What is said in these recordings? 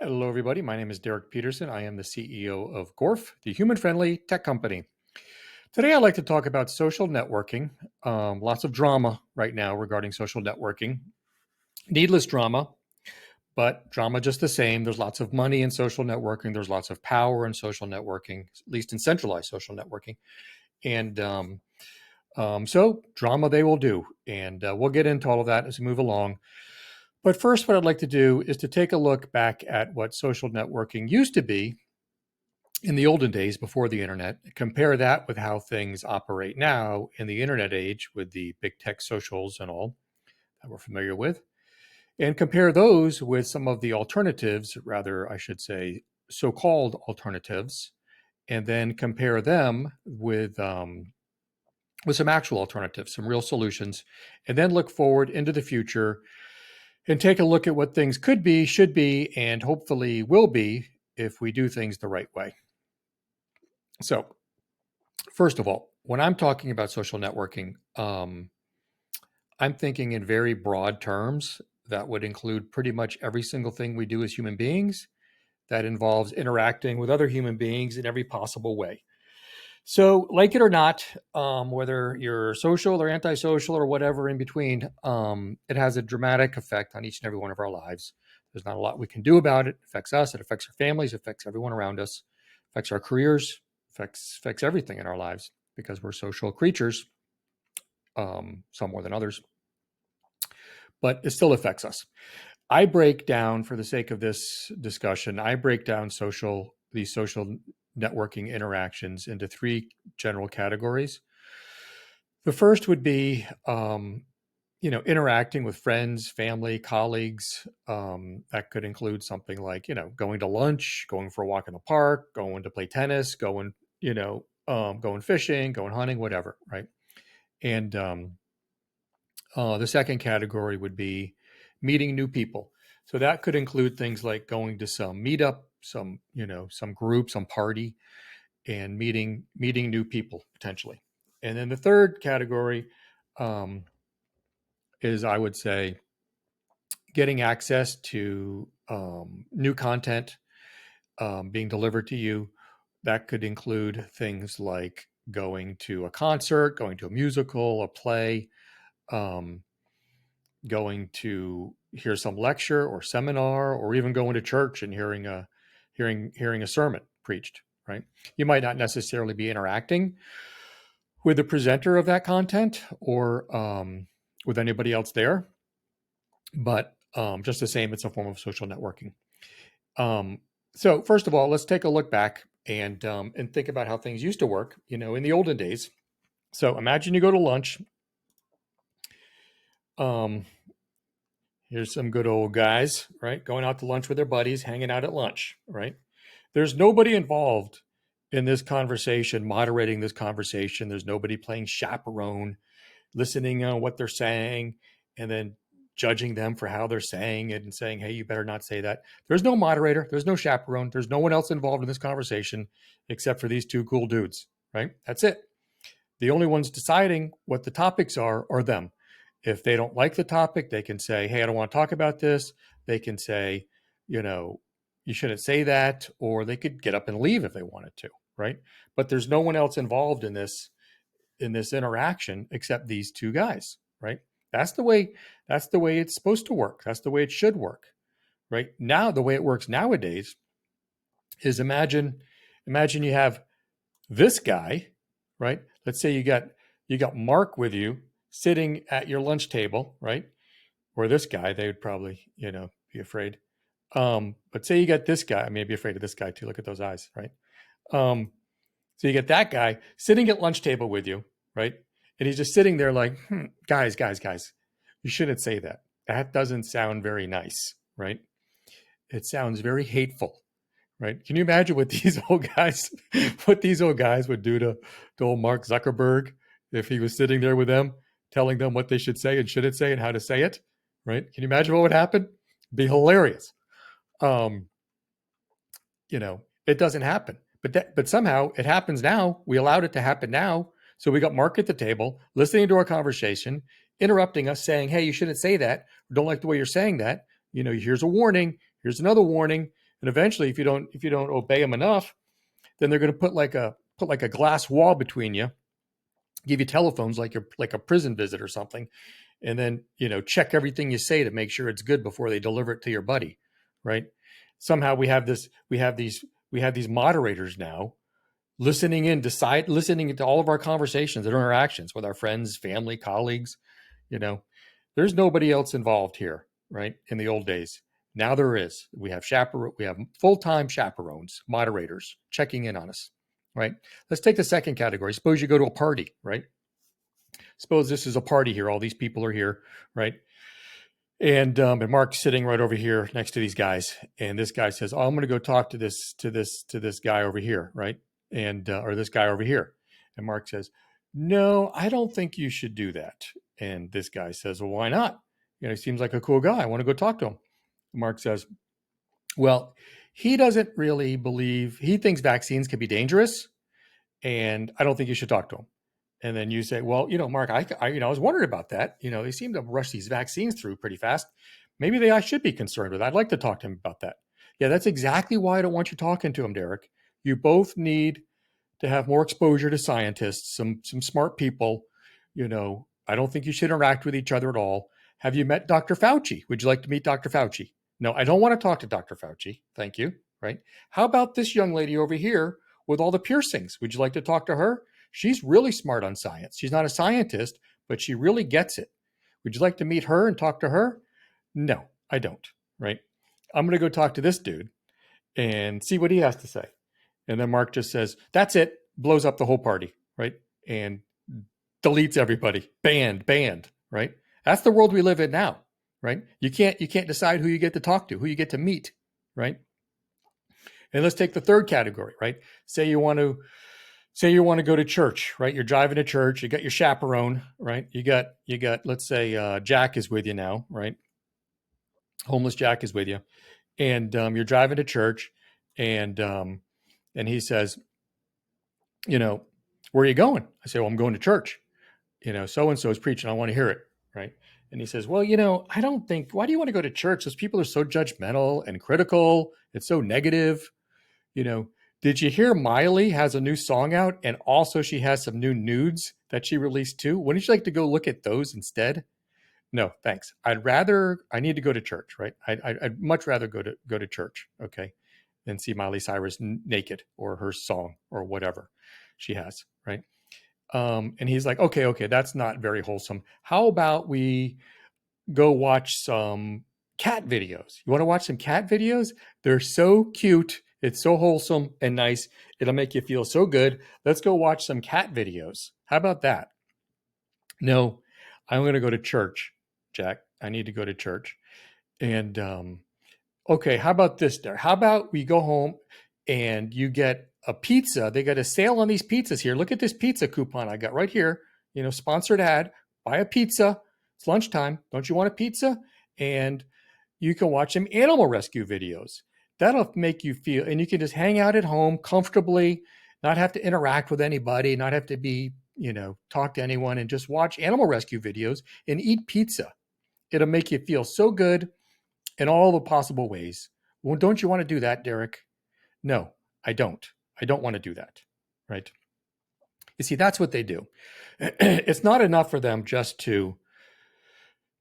Hello, everybody. My name is Derek Peterson. I am the CEO of Gorf, the human-friendly tech company. Today, I'd like to talk about social networking. Lots of drama right now regarding social networking. Needless drama, but drama just the same. There's lots of money in social networking. There's lots of power in social networking, at least in centralized social networking. And so drama they will do. And we'll get into all of that as we move along. But first, what I'd like to do is to take a look back at what social networking used to be in the olden days before the internet, compare that with how things operate now in the internet age with the big tech socials and all that we're familiar with, and compare those with some of the alternatives, rather, I should say, so-called alternatives, and then compare them with some actual alternatives, some real solutions, and then look forward into the future and take a look at what things could be, should be, and hopefully will be if we do things the right way. So, first of all, when I'm talking about social networking, I'm thinking in very broad terms that would include pretty much every single thing we do as human beings that involves interacting with other human beings in every possible way. So, like it or not, whether you're social or antisocial or whatever in between, it has a dramatic effect on each and every one of our lives. There's not a lot we can do about it. It affects us, it affects our families, it affects everyone around us, it affects our careers, affects everything in our lives because we're social creatures, some more than others, but it still affects us. I break down, for the sake of this discussion, I break down these social networking interactions into three general categories. The first would be, interacting with friends, family, colleagues. That could include something like, going to lunch, going for a walk in the park, going to play tennis, going fishing, going hunting, whatever, right? And the second category would be meeting new people. So that could include things like going to some meetup, some group, some party, and meeting new people potentially. And then the third category is, I would say, getting access to new content being delivered to you. That could include things like going to a concert, going to a musical, a play, going to hear some lecture or seminar, or even going to church and hearing a sermon preached. Right? You might not necessarily be interacting with the presenter of that content or with anybody else there, but just the same, it's a form of social networking. So first of all, let's take a look back and think about how things used to work, in the olden days. So imagine you go to lunch. Here's some good old guys, right? Going out to lunch with their buddies, hanging out at lunch, right? There's nobody involved in this conversation, moderating this conversation. There's nobody playing chaperone, listening on what they're saying, and then judging them for how they're saying it and saying, hey, you better not say that. There's no moderator. There's no chaperone. There's no one else involved in this conversation except for these two cool dudes, right? That's it. The only ones deciding what the topics are them. If they don't like the topic, they can say, hey, I don't want to talk about this. They can say, you shouldn't say that, or they could get up and leave if they wanted to, right? But there's no one else involved in this interaction except these two guys, right? That's the way it's supposed to work. That's the way it should work, right? Now, the way it works nowadays is imagine you have this guy, right? Let's say you got Mark with you sitting at your lunch table, right? Or this guy, they would probably, be afraid. But say you got this guy, I may be afraid of this guy too. Look at those eyes, right? So you get that guy sitting at lunch table with you, right? And he's just sitting there like, guys, you shouldn't say that. That doesn't sound very nice, right? It sounds very hateful, right? Can you imagine what these old guys would do to old Mark Zuckerberg if he was sitting there with them, telling them what they should say and shouldn't say and how to say it, right? Can you imagine what would happen? It'd be hilarious. It doesn't happen. But somehow it happens now. We allowed it to happen now. So we got Mark at the table, listening to our conversation, interrupting us, saying, hey, you shouldn't say that. Don't like the way you're saying that. Here's a warning. Here's another warning. And eventually, if you don't obey them enough, then they're going to put like a glass wall between you, give you telephones like you're like a prison visit or something, and then check everything you say to make sure it's good before they deliver it to your buddy, right? Somehow we have these moderators now listening to all of our conversations and interactions with our friends, family, colleagues. There's nobody else involved here, right? In the old days. Now there is. We have full-time chaperones, moderators checking in on us, right? Let's take the second category. Suppose you go to a party, right? Suppose this is a party here. All these people are here, right? And Mark's sitting right over here next to these guys, and this guy says, "Oh, I'm going to go talk to this guy over here, right?" And or this guy over here, and Mark says, "No, I don't think you should do that." And this guy says, "Well, why not? He seems like a cool guy. I want to go talk to him." And Mark says, "Well, he doesn't really believe. He thinks vaccines can be dangerous, and I don't think you should talk to him." And then you say, "Well, Mark, I was wondering about that. They seem to rush these vaccines through pretty fast. Maybe I should be concerned with. I'd like to talk to him about that." Yeah, that's exactly why I don't want you talking to him, Derek. You both need to have more exposure to scientists, some smart people. I don't think you should interact with each other at all. Have you met Dr. Fauci? Would you like to meet Dr. Fauci? No, I don't want to talk to Dr. Fauci. Thank you. Right? How about this young lady over here with all the piercings? Would you like to talk to her? She's really smart on science. She's not a scientist, but she really gets it. Would you like to meet her and talk to her? No, I don't, right? I'm going to go talk to this dude and see what he has to say. And then Mark just says, "That's it," blows up the whole party, right? And deletes everybody. Banned, right? That's the world we live in now, right? You can't decide who you get to talk to, who you get to meet, right? And let's take the third category, right? Say you want to go to church, right? You're driving to church. You got your chaperone, right? You got. Let's say Jack is with you now, right? Homeless Jack is with you, and you're driving to church, and he says, "Where are you going?" I say, "Well, I'm going to church. So and so is preaching. I want to hear it, right?" And he says, "Well, I don't think. Why do you want to go to church? Those people are so judgmental and critical. It's so negative. Did you hear Miley has a new song out, and also she has some new nudes that she released too? Wouldn't you like to go look at those instead?" No, thanks. I need to go to church, right? I'd much rather go to church, okay, than see Miley Cyrus naked or her song or whatever she has, right? And he's like, okay, that's not very wholesome. How about we go watch some cat videos? You want to watch some cat videos? They're so cute. It's so wholesome and nice. It'll make you feel so good. Let's go watch some cat videos. How about that? No, I'm going to go to church, Jack. I need to go to church. And okay, how about this there? How about we go home and you get a pizza? They got a sale on these pizzas here. Look at this pizza coupon I got right here. Sponsored ad. Buy a pizza. It's lunchtime. Don't you want a pizza? And you can watch some animal rescue videos. That'll make you feel, and you can just hang out at home comfortably, not have to interact with anybody, not have to be, talk to anyone, and just watch animal rescue videos and eat pizza. It'll make you feel so good in all the possible ways. Well, don't you want to do that, Derek? No, I don't. I don't want to do that, right? You see, that's what they do. It's not enough for them just to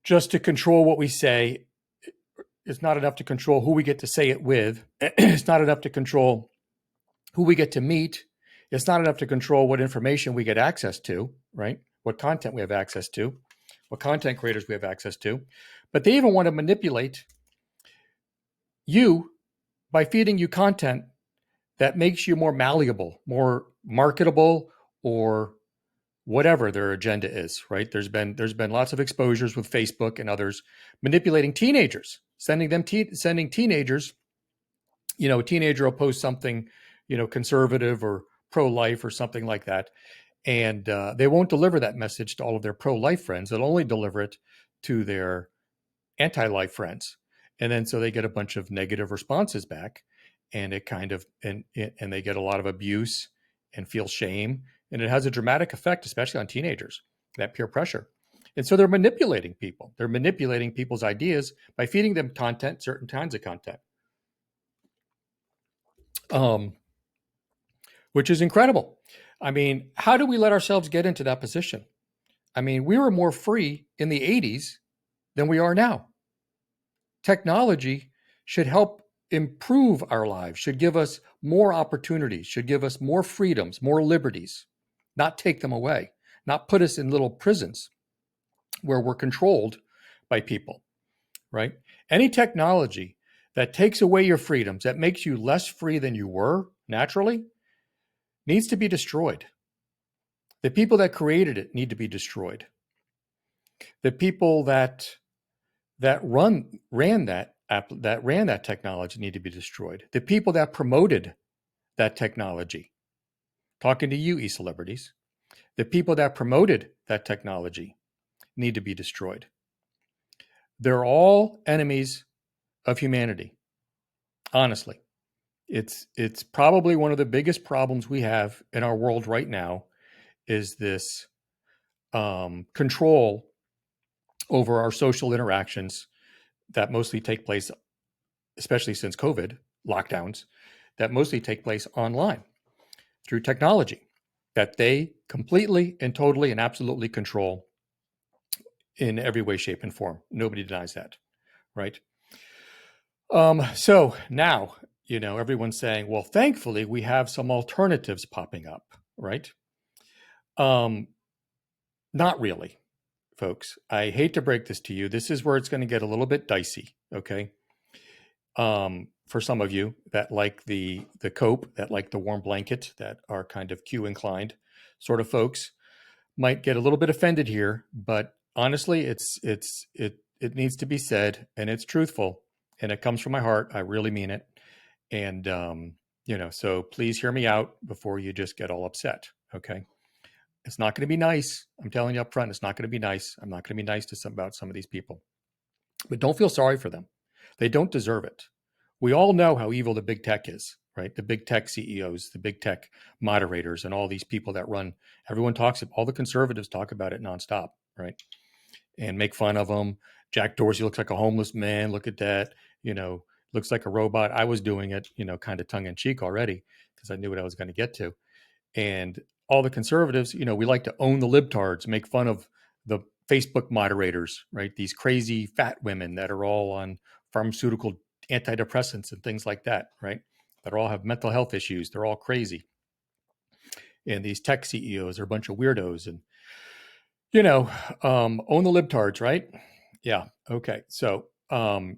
control what we say. It's not enough to control who we get to say it with. It's not enough to control who we get to meet. It's not enough to control what information we get access to, right? What content we have access to, what content creators we have access to. But they even want to manipulate you by feeding you content that makes you more malleable, more marketable, or whatever their agenda is, right? There's been lots of exposures with Facebook and others manipulating teenagers, sending teenagers, a teenager will post something, conservative or pro-life or something like that. And they won't deliver that message to all of their pro-life friends. They'll only deliver it to their anti-life friends. And then so they get a bunch of negative responses back, and it kind of, and they get a lot of abuse and feel shame. And it has a dramatic effect, especially on teenagers, that peer pressure. And so they're manipulating people. They're manipulating people's ideas by feeding them content, certain kinds of content. um, which is incredible. I mean, how do we let ourselves get into that position? I mean, we were more free in the 80s than we are now. Technology should help improve our lives, should give us more opportunities, should give us more freedoms, more liberties, not take them away, not put us in little prisons where we're controlled by people, right? Any technology that takes away your freedoms, that makes you less free than you were naturally, needs to be destroyed. The people that created it need to be destroyed. The people ran that technology need to be destroyed. The people that promoted that technology, talking to you, e-celebrities, the people that promoted that technology need to be destroyed. They're all enemies of humanity. Honestly, it's probably one of the biggest problems we have in our world right now is this control over our social interactions that mostly take place, especially since COVID lockdowns, that mostly take place online through technology that they completely and totally and absolutely control in every way, shape, and form. Nobody denies that, right? So now, everyone's saying, well, thankfully, we have some alternatives popping up, right? Um, Not really, folks. I hate to break this to you. This is where it's going to get a little bit dicey, okay? For some of you that like the cope, that like the warm blanket, that are kind of Q inclined sort of folks, might get a little bit offended here, but honestly, it needs to be said, and it's truthful, and it comes from my heart. I really mean it, and so please hear me out before you just get all upset. Okay, it's not going to be nice. I'm telling you up front, it's not going to be nice. I'm not going to be nice to about some of these people, but don't feel sorry for them. They don't deserve it. We all know how evil the big tech is, right? The big tech CEOs, the big tech moderators, and all these people that run. Everyone talks. All the conservatives talk about it nonstop, right? And make fun of them. Jack Dorsey looks like a homeless man. Look at that. Looks like a robot. I was doing it, kind of tongue in cheek already because I knew what I was going to get to. And all the conservatives, we like to own the libtards, make fun of the Facebook moderators, right? These crazy fat women that are all on pharmaceutical antidepressants and things like that, right? That all have mental health issues. They're all crazy. And these tech CEOs are a bunch of weirdos and, own the libtards, right? Yeah. Okay. So, now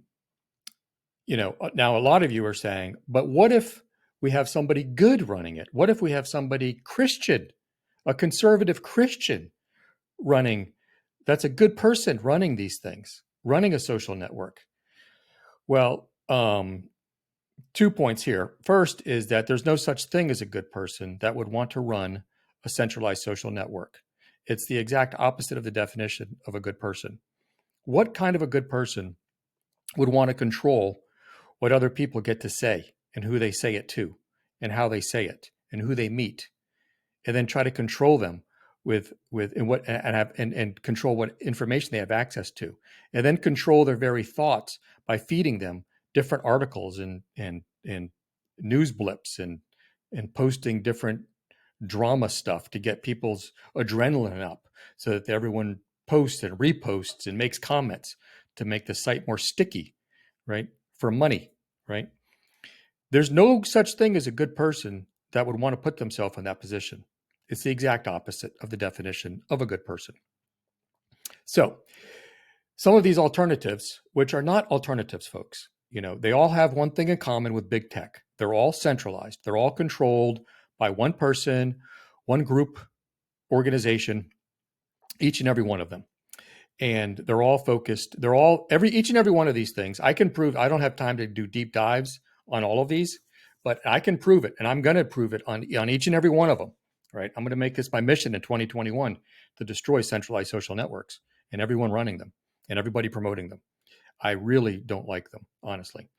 a lot of you are saying, but what if we have somebody good running it? What if we have somebody Christian, a conservative Christian running? That's a good person running these things, running a social network. Well, 2 points here. First is that there's no such thing as a good person that would want to run a centralized social network. It's the exact opposite of the definition of a good person. What kind of a good person would want to control what other people get to say and who they say it to and how they say it and who they meet, and then try to control them with and what and have and control what information they have access to, and then control their very thoughts by feeding them different articles and news blips and posting different drama stuff to get people's adrenaline up so that everyone posts and reposts and makes comments to make the site more sticky, right? For money, right? There's no such thing as a good person that would want to put themselves in that position. It's the exact opposite of the definition of a good person. So, some of these alternatives, which are not alternatives, folks, they all have one thing in common with big tech. They're all centralized. They're all controlled by one person, one group, organization, each and every one of them. And they're all focused. Each and every one of these things. I can prove. I don't have time to do deep dives on all of these, but I can prove it, and I'm going to prove it on each and every one of them. Right? I'm going to make this my mission in 2021 to destroy centralized social networks and everyone running them and everybody promoting them. I really don't like them, honestly,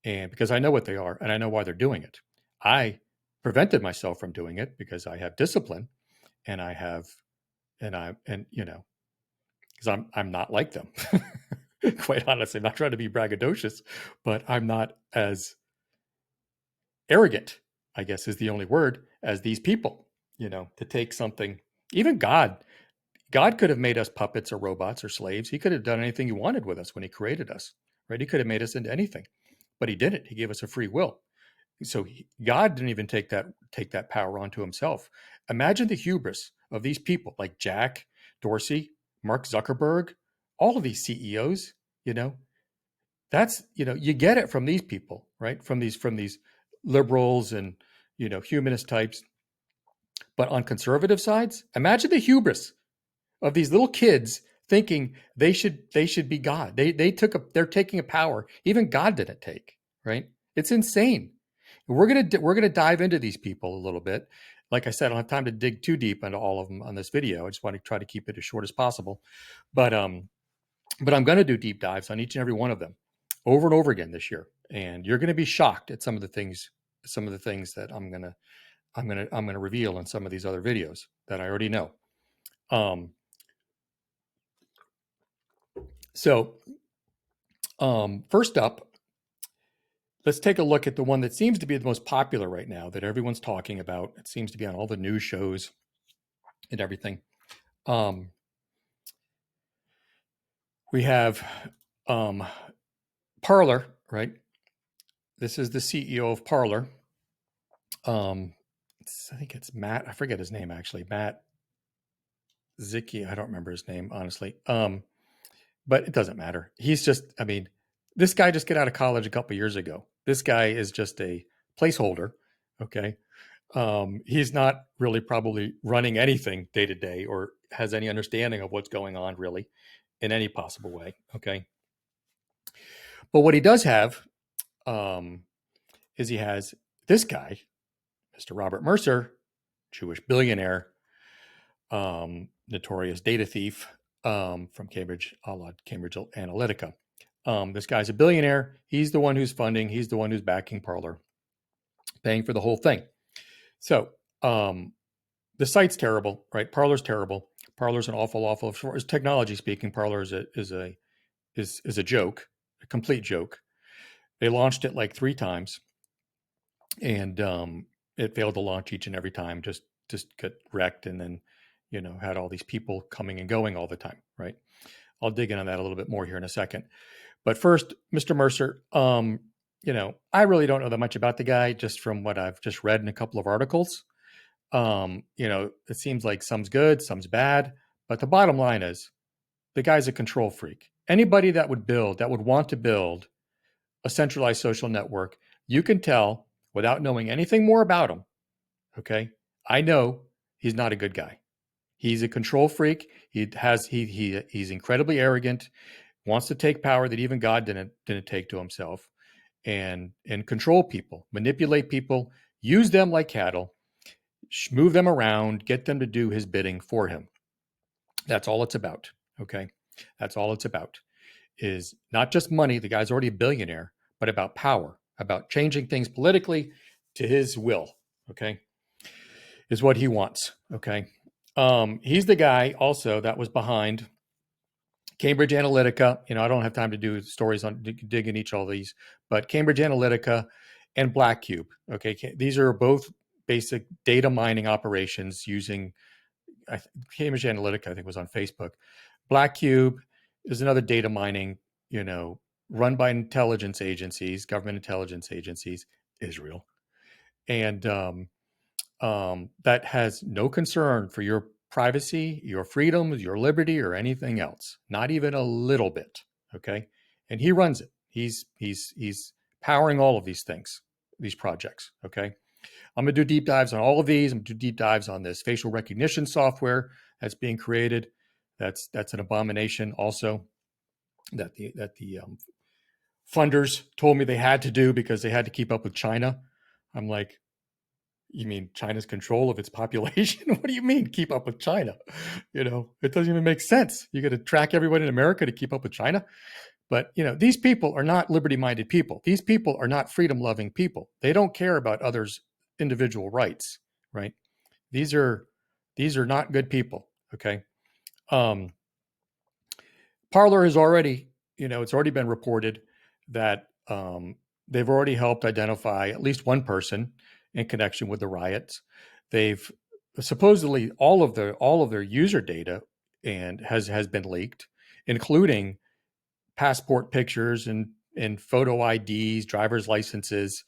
and because I know what they are and I know why they're doing it. I prevented myself from doing it because I have discipline, and I have, and because I'm not like them. Quite honestly, I'm not trying to be braggadocious, but I'm not as arrogant, I guess is the only word, as these people, to take something. Even God could have made us puppets or robots or slaves. He could have done anything he wanted with us when he created us, right? He could have made us into anything, but he didn't. He gave us a free will. So God didn't even take that power onto himself. Imagine the hubris of these people like Jack Dorsey, Mark Zuckerberg, all of these CEOs. That's you get it from these people, right? From these liberals and humanist types. But on conservative sides, imagine the hubris of these little kids thinking they should be God. They're taking a power even God didn't take, right? It's insane. We're gonna dive into these people a little bit. Like I said, I don't have time to dig too deep into all of them on this video. I just want to try to keep it as short as possible. But I'm going to do deep dives on each and every one of them over and over again this year, and you're going to be shocked at some of the things that I'm gonna reveal in some of these other videos that I already know. So first up, let's take a look at the one that seems to be the most popular right now that everyone's talking about. It seems to be on all the news shows and everything. We have Parler, right? This is the CEO of Parler. I think it's Matt. I forget his name actually. Matt Zicki. I don't remember his name honestly. But it doesn't matter. He's just. I mean, this guy just got out of college a couple years ago. This guy is just a placeholder. Okay. He's not really probably running anything day to day or has any understanding of what's going on really in any possible way. Okay. But what he does have is he has this guy, Mr. Robert Mercer, Jewish billionaire, notorious data thief from Cambridge Analytica. This guy's a billionaire. He's the one who's funding. He's the one who's backing Parler, paying for the whole thing. So the site's terrible, right? Parler's terrible. Parler's an awful. As far as technology speaking, Parler is a joke, a complete joke. They launched it like 3 times, and it failed to launch each and every time. Just got wrecked, and then had all these people coming and going all the time, right? I'll dig in on that a little bit more here in a second. But first, Mr. Mercer, I really don't know that much about the guy, just from what I've just read in a couple of articles. It seems like some's good, some's bad, but the bottom line is the guy's a control freak. Anybody that would want to build a centralized social network, you can tell without knowing anything more about him. Okay. I know he's not a good guy. He's a control freak. He's incredibly arrogant, wants to take power that even God didn't take to himself, and control people, manipulate people, use them like cattle, move them around, get them to do his bidding for him. That's all it's about. Okay. That's all it's about, is not just money. The guy's already a billionaire, but about power, about changing things politically to his will. Okay. Is what he wants. Okay. He's the guy also that was behind Cambridge Analytica. I don't have time to do stories on dig in each of these, but Cambridge Analytica and Black Cube. Okay. These are both basic data mining operations using Cambridge Analytica, I think, was on Facebook. Black Cube is another data mining, run by intelligence agencies, government intelligence agencies, Israel. And that has no concern for your privacy, your freedoms, your liberty, or anything else. Not even a little bit. Okay. And he runs it. He's powering all of these things, these projects. Okay. I'm going to do deep dives on all of these. I'm going to do deep dives on this facial recognition software that's being created. That's an abomination also that the funders told me they had to do because they had to keep up with China. I'm like, you mean China's control of its population? What do you mean keep up with China? It doesn't even make sense. You got to track everyone in America to keep up with China. But, these people are not liberty-minded people. These people are not freedom-loving people. They don't care about others' individual rights, right? These are not good people, okay? Parler has already, it's already been reported that They've already helped identify at least one person in connection with the riots. They've supposedly all of their user data and has been leaked, including passport pictures and photo IDs, driver's licenses,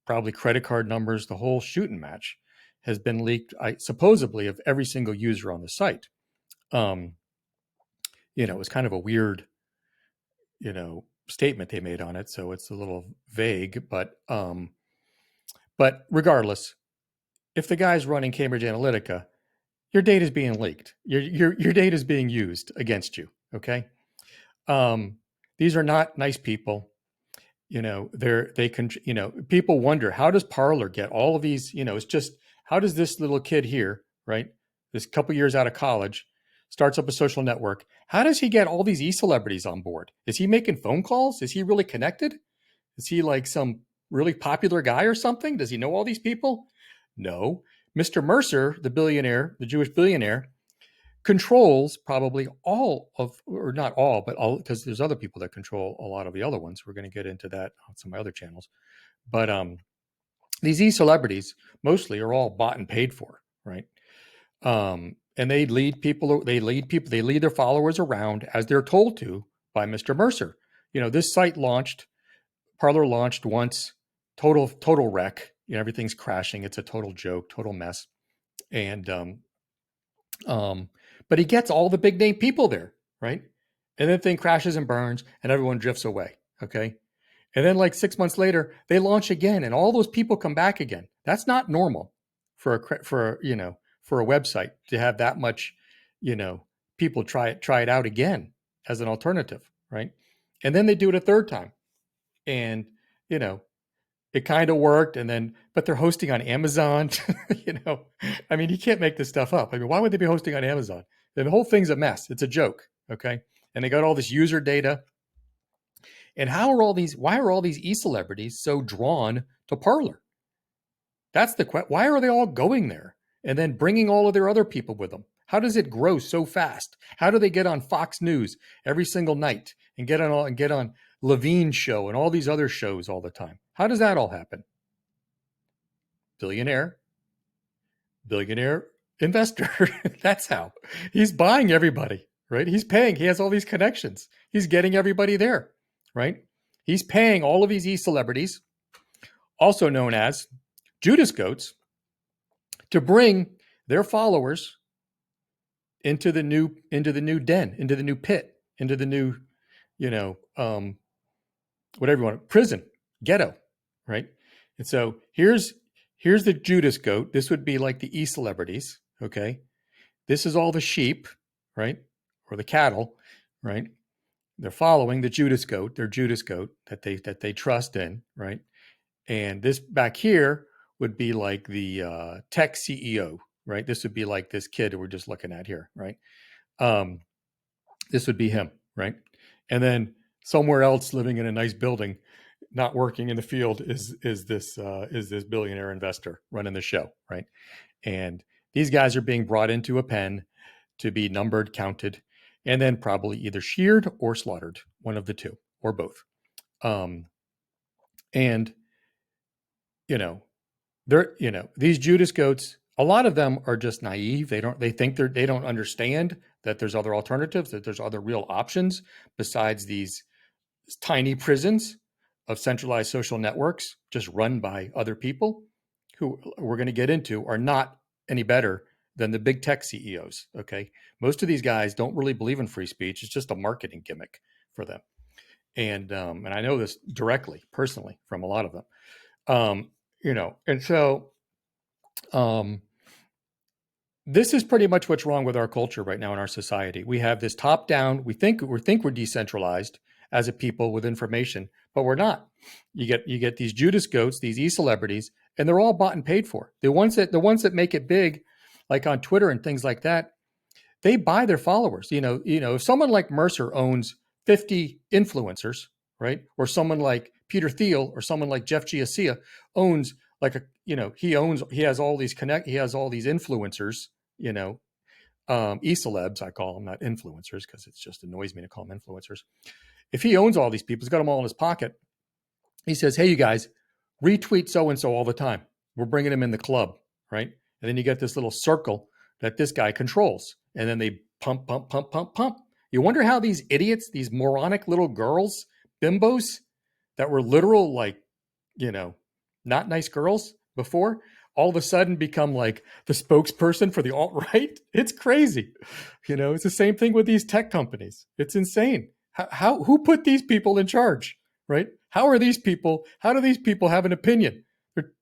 probably credit card numbers. The whole shooting match has been leaked, supposedly, of every single user on the site. It was kind of a weird, statement they made on it, so it's a little vague. But regardless, if the guy's running Cambridge Analytica, your data is being leaked. Your data is being used against you. Okay. These are not nice people. They can. People wonder, how does Parler get all of these? It's just, how does this little kid here, right, this couple years out of college, starts up a social network? How does he get all these e-celebrities on board? Is he making phone calls? Is he really connected? Is he like some really popular guy or something? Does he know all these people? No. Mr. Mercer, the billionaire, the Jewish billionaire, controls probably all of, or not all, but all, because there's other people that control a lot of the other ones. We're going to get into that on some of my other channels. But these e-celebrities mostly are all bought and paid for, right? And they lead their followers around as they're told to by Mr. Mercer. This site Parler launched once, total wreck. Everything's crashing. It's a total joke, total mess. And but he gets all the big name people there, right? And then the thing crashes and burns, and everyone drifts away. Okay. And then like 6 months later, they launch again, and all those people come back again. That's not normal for a website to have that much, people try it out again as an alternative, right? And then they do it a third time, and it kind of worked. And then, but they're hosting on Amazon. I mean, you can't make this stuff up. I mean, why would they be hosting on Amazon? The whole thing's a mess. It's a joke. Okay. And they got all this user data. And why are all these e-celebrities so drawn to Parler? That's the question. Why are they all going there and then bringing all of their other people with them? How does it grow so fast? How do they get on Fox News every single night and get on Levine's show and all these other shows all the time? How does that all happen? Billionaire investor. That's how. He's buying everybody, right? He's paying. He has all these connections. He's getting everybody there, right? He's paying all of these e-celebrities, also known as Judas goats, to bring their followers into the new den, into the new pit, into the new, whatever you want, prison, ghetto, right? And so here's the Judas goat. This would be like the e-celebrities, okay? This is all the sheep, right? Or the cattle, right? They're following the Judas goat, their Judas goat that they trust in, right? And this back here would be like the tech CEO, right? This would be like this kid that we're just looking at here, right? This would be him, right? And then somewhere else, living in a nice building, not working in the field, is this billionaire investor running the show, right? And these guys are being brought into a pen to be numbered, counted, and then probably either sheared or slaughtered, one of the two, or both. And these Judas goats, a lot of them are just naive. They don't understand that there's other alternatives, that there's other real options besides these tiny prisons of centralized social networks just run by other people who we're going to get into are not any better than the big tech CEOs. Okay. Most of these guys don't really believe in free speech. It's just a marketing gimmick for them. And I know this directly, personally, from a lot of them. And so this is pretty much what's wrong with our culture right now in our society. We have this top down, we think we're decentralized as a people with information, but we're not. You get these Judas goats, these e-celebrities, and they're all bought and paid for. The ones that make it big, like on Twitter and things like that, they buy their followers. If someone like Mercer owns 50 influencers, right? Or someone like Peter Thiel or someone like Jeff Giacia owns he has all these influencers, e-celebs, I call them, not influencers, because it just annoys me to call them influencers. If he owns all these people, he's got them all in his pocket. He says, hey, you guys, retweet so-and-so all the time. We're bringing him in the club, right? And then you get this little circle that this guy controls. And then they pump, pump, pump, pump, pump. You wonder how these idiots, these moronic little girls, bimbos that were literal, like, not nice girls before, all of a sudden become like the spokesperson for the alt-right. It's crazy. It's the same thing with these tech companies. It's insane. Who put these people in charge, right? How do these people have an opinion?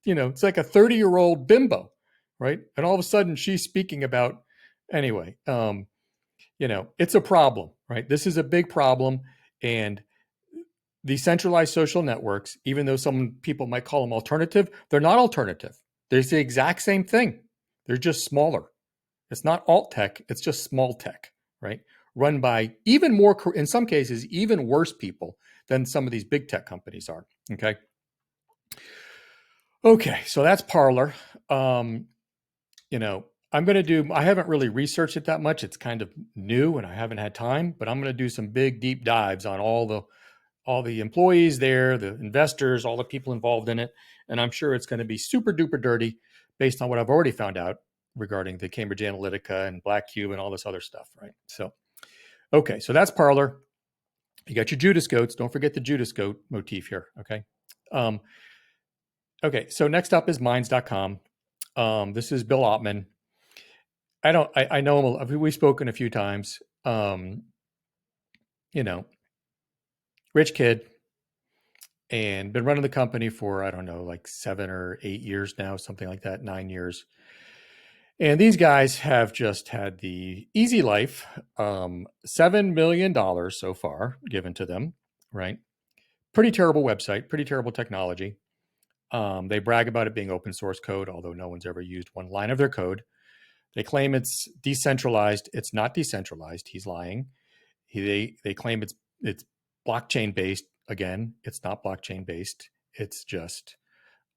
It's like a 30-year-old bimbo, right? And all of a sudden she's speaking about, anyway, it's a problem, right? This is a big problem. And these centralized social networks, even though some people might call them alternative, they're not alternative. They're the exact same thing. They're just smaller. It's not alt tech, it's just small tech, right? Run by even more, in some cases, even worse people than some of these big tech companies are. Okay, so that's Parler. I'm going to do, I haven't really researched it that much. It's kind of new and I haven't had time, but I'm going to do some big deep dives on all the employees there, the investors, all the people involved in it. And I'm sure it's going to be super duper dirty based on what I've already found out regarding the Cambridge Analytica and Black Cube and all this other stuff, right? So, okay, so that's Parler. You got your Judas goats. Don't forget the Judas goat motif here, okay? Okay, so next up is Minds.com. This is Bill Ottman. I know him. We've spoken a few times. Rich kid, and been running the company for, I don't know, like 7 or 8 years now, something like that, 9 years. And these guys have just had the easy life. $7 million so far given to them, right? Pretty terrible website, pretty terrible technology. They brag about it being open source code, although no one's ever used one line of their code. They claim it's decentralized. It's not decentralized. He's lying. They claim it's blockchain based. Again, it's not blockchain based. It's just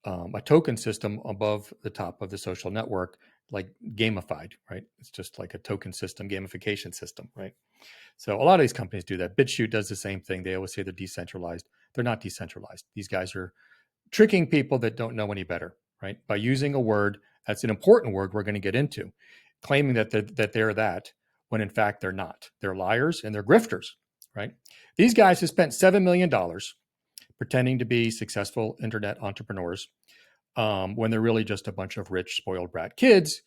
a token system above the top of the social network, like gamified, right? It's just like a token system, gamification system, right? So a lot of these companies do that. BitChute does the same thing. They always say they're decentralized. They're not decentralized. These guys are tricking people that don't know any better, right? By using a word that's an important word we're going to get into, claiming that they're that, when in fact they're not. They're liars and they're grifters, right? These guys have spent $7 million pretending to be successful internet entrepreneurs when they're really just a bunch of rich, spoiled brat kids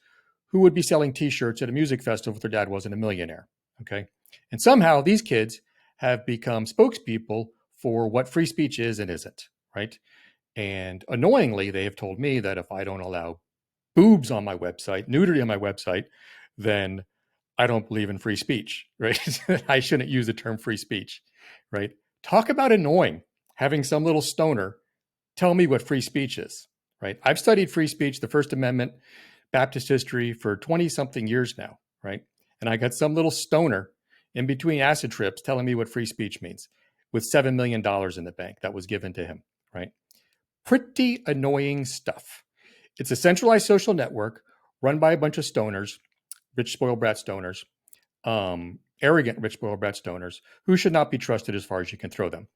who would be selling T-shirts at a music festival if their dad wasn't a millionaire, okay? And somehow these kids have become spokespeople for what free speech is and isn't, right? And annoyingly, they have told me that if I don't allow boobs on my website, nudity on my website, then I don't believe in free speech, right? I shouldn't use the term free speech, right? Talk about annoying, having some little stoner tell me what free speech is, right? I've studied free speech, the First Amendment, Baptist history for 20 something years now, right? And I got some little stoner in between acid trips telling me what free speech means with $7 million in the bank that was given to him, right? Pretty annoying stuff. It's a centralized social network run by a bunch of stoners, rich spoiled brat stoners, arrogant rich spoiled brat stoners who should not be trusted as far as you can throw them.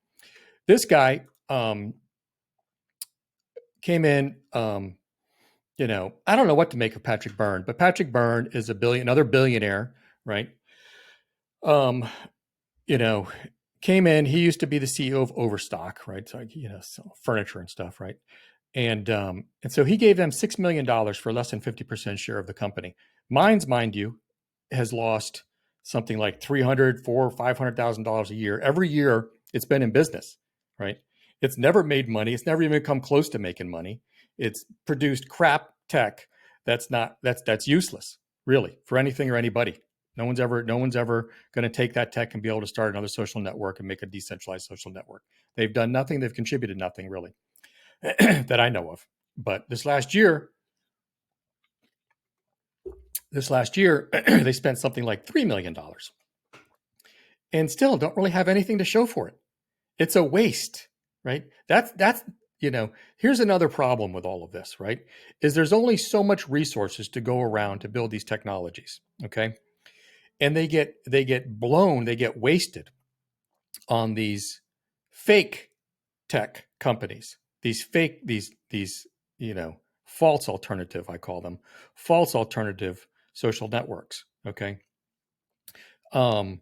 This guy came in, I don't know what to make of Patrick Byrne, but Patrick Byrne is another billionaire, right? Came in, he used to be the CEO of Overstock, right? So, so furniture and stuff, right? And so he gave them $6 million for less than 50% share of the company. Minds, mind you, has lost something like $300,000, $400,000, $500,000 a year. Every year it's been in business, right? It's never made money. It's never even come close to making money. It's produced crap tech that's useless, really, for anything or anybody. No one's ever going to take that tech and be able to start another social network and make a decentralized social network. They've done nothing. They've contributed nothing, really, that I know of. But this last year, they spent something like $3 million and still don't really have anything to show for it. It's a waste, right? That's here's another problem with all of this, right? Is there's only so much resources to go around to build these technologies, okay? And they get blown, they get wasted on these fake tech companies, these fake, these, false alternative, I call them false alternative social networks. Okay. Um,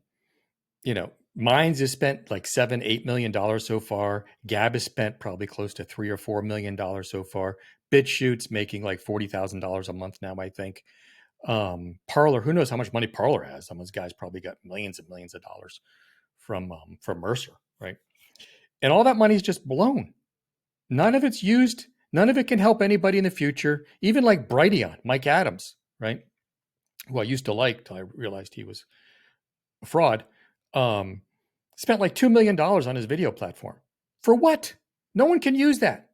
Minds has spent like $7-8 million so far. Gab has spent probably close to $3 or $4 million so far. BitChute's making like $40,000 a month now, I think. Parler, who knows how much money Parler has? Some of those guys probably got millions and millions of dollars from Mercer, right? And all that money is just blown. None of it's used. None of it can help anybody in the future. Even like Brighteon, Mike Adams, right? Who I used to like till I realized he was a fraud. Spent like $2 million on his video platform. For what? No one can use that.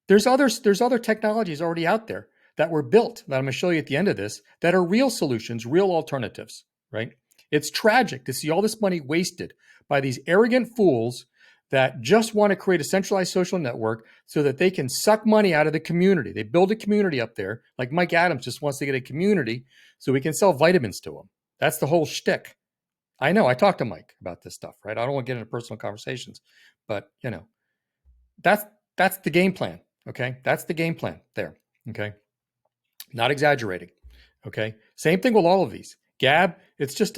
There's other technologies already out there that were built that I'm going to show you at the end of this that are real solutions, real alternatives, right? It's tragic to see all this money wasted by these arrogant fools that just want to create a centralized social network so that they can suck money out of the community. They build a community up there, like Mike Adams just wants to get a community so we can sell vitamins to them. That's the whole shtick. I know, I talked to Mike about this stuff, right? I don't want to get into personal conversations, but that's the game plan. Okay. That's the game plan there. Okay. Not exaggerating. Okay. Same thing with all of these. Gab, it's just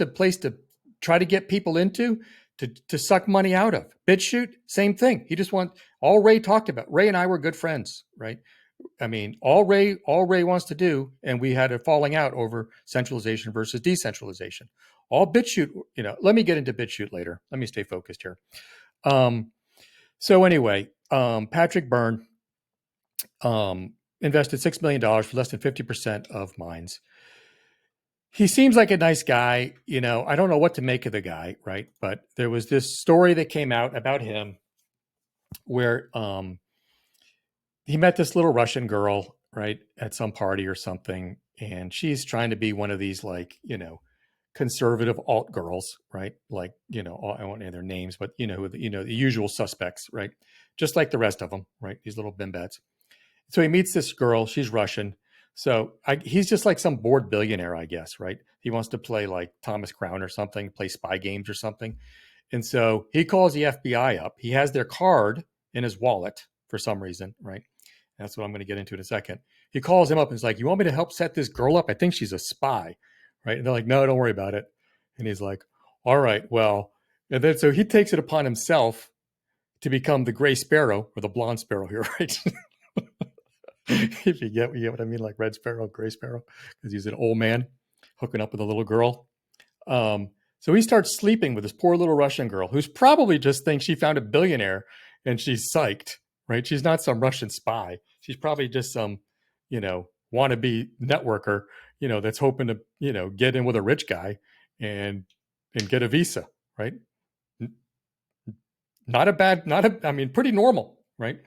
a place to try to get people into to suck money out of. BitChute, same thing. All Ray talked about. Ray and I were good friends, right? I mean, all Ray wants to do, and we had a falling out over centralization versus decentralization. All BitChute, let me get into BitChute later. Let me stay focused here. So anyway, Patrick Byrne invested $6 million for less than 50% of Minds. He seems like a nice guy. I don't know what to make of the guy, right? But there was this story that came out about him where he met this little Russian girl, right, at some party or something. And she's trying to be one of these, like, conservative alt girls, right? Like, I won't name their names, but the usual suspects, right? Just like the rest of them, right? These little bimbats. So he meets this girl. She's Russian. So he's just like some bored billionaire, I guess, right? He wants to play like Thomas Crown or something, play spy games or something. And so he calls the FBI up. He has their card in his wallet for some reason, right? That's what I'm going to get into in a second. He calls him up and is like, "You want me to help set this girl up? I think she's a spy." Right? And they're like, "No, don't worry about it." And he's like, "All right, well." And then so he takes it upon himself to become the gray sparrow or the blonde sparrow here, right? If you get what I mean, like red sparrow, gray sparrow, because he's an old man hooking up with a little girl. So he starts sleeping with this poor little Russian girl who's probably just thinks she found a billionaire and she's psyched, right? She's not some Russian spy. She's probably just some, wannabe networker, that's hoping to, get in with a rich guy and get a visa, right? Pretty normal, right?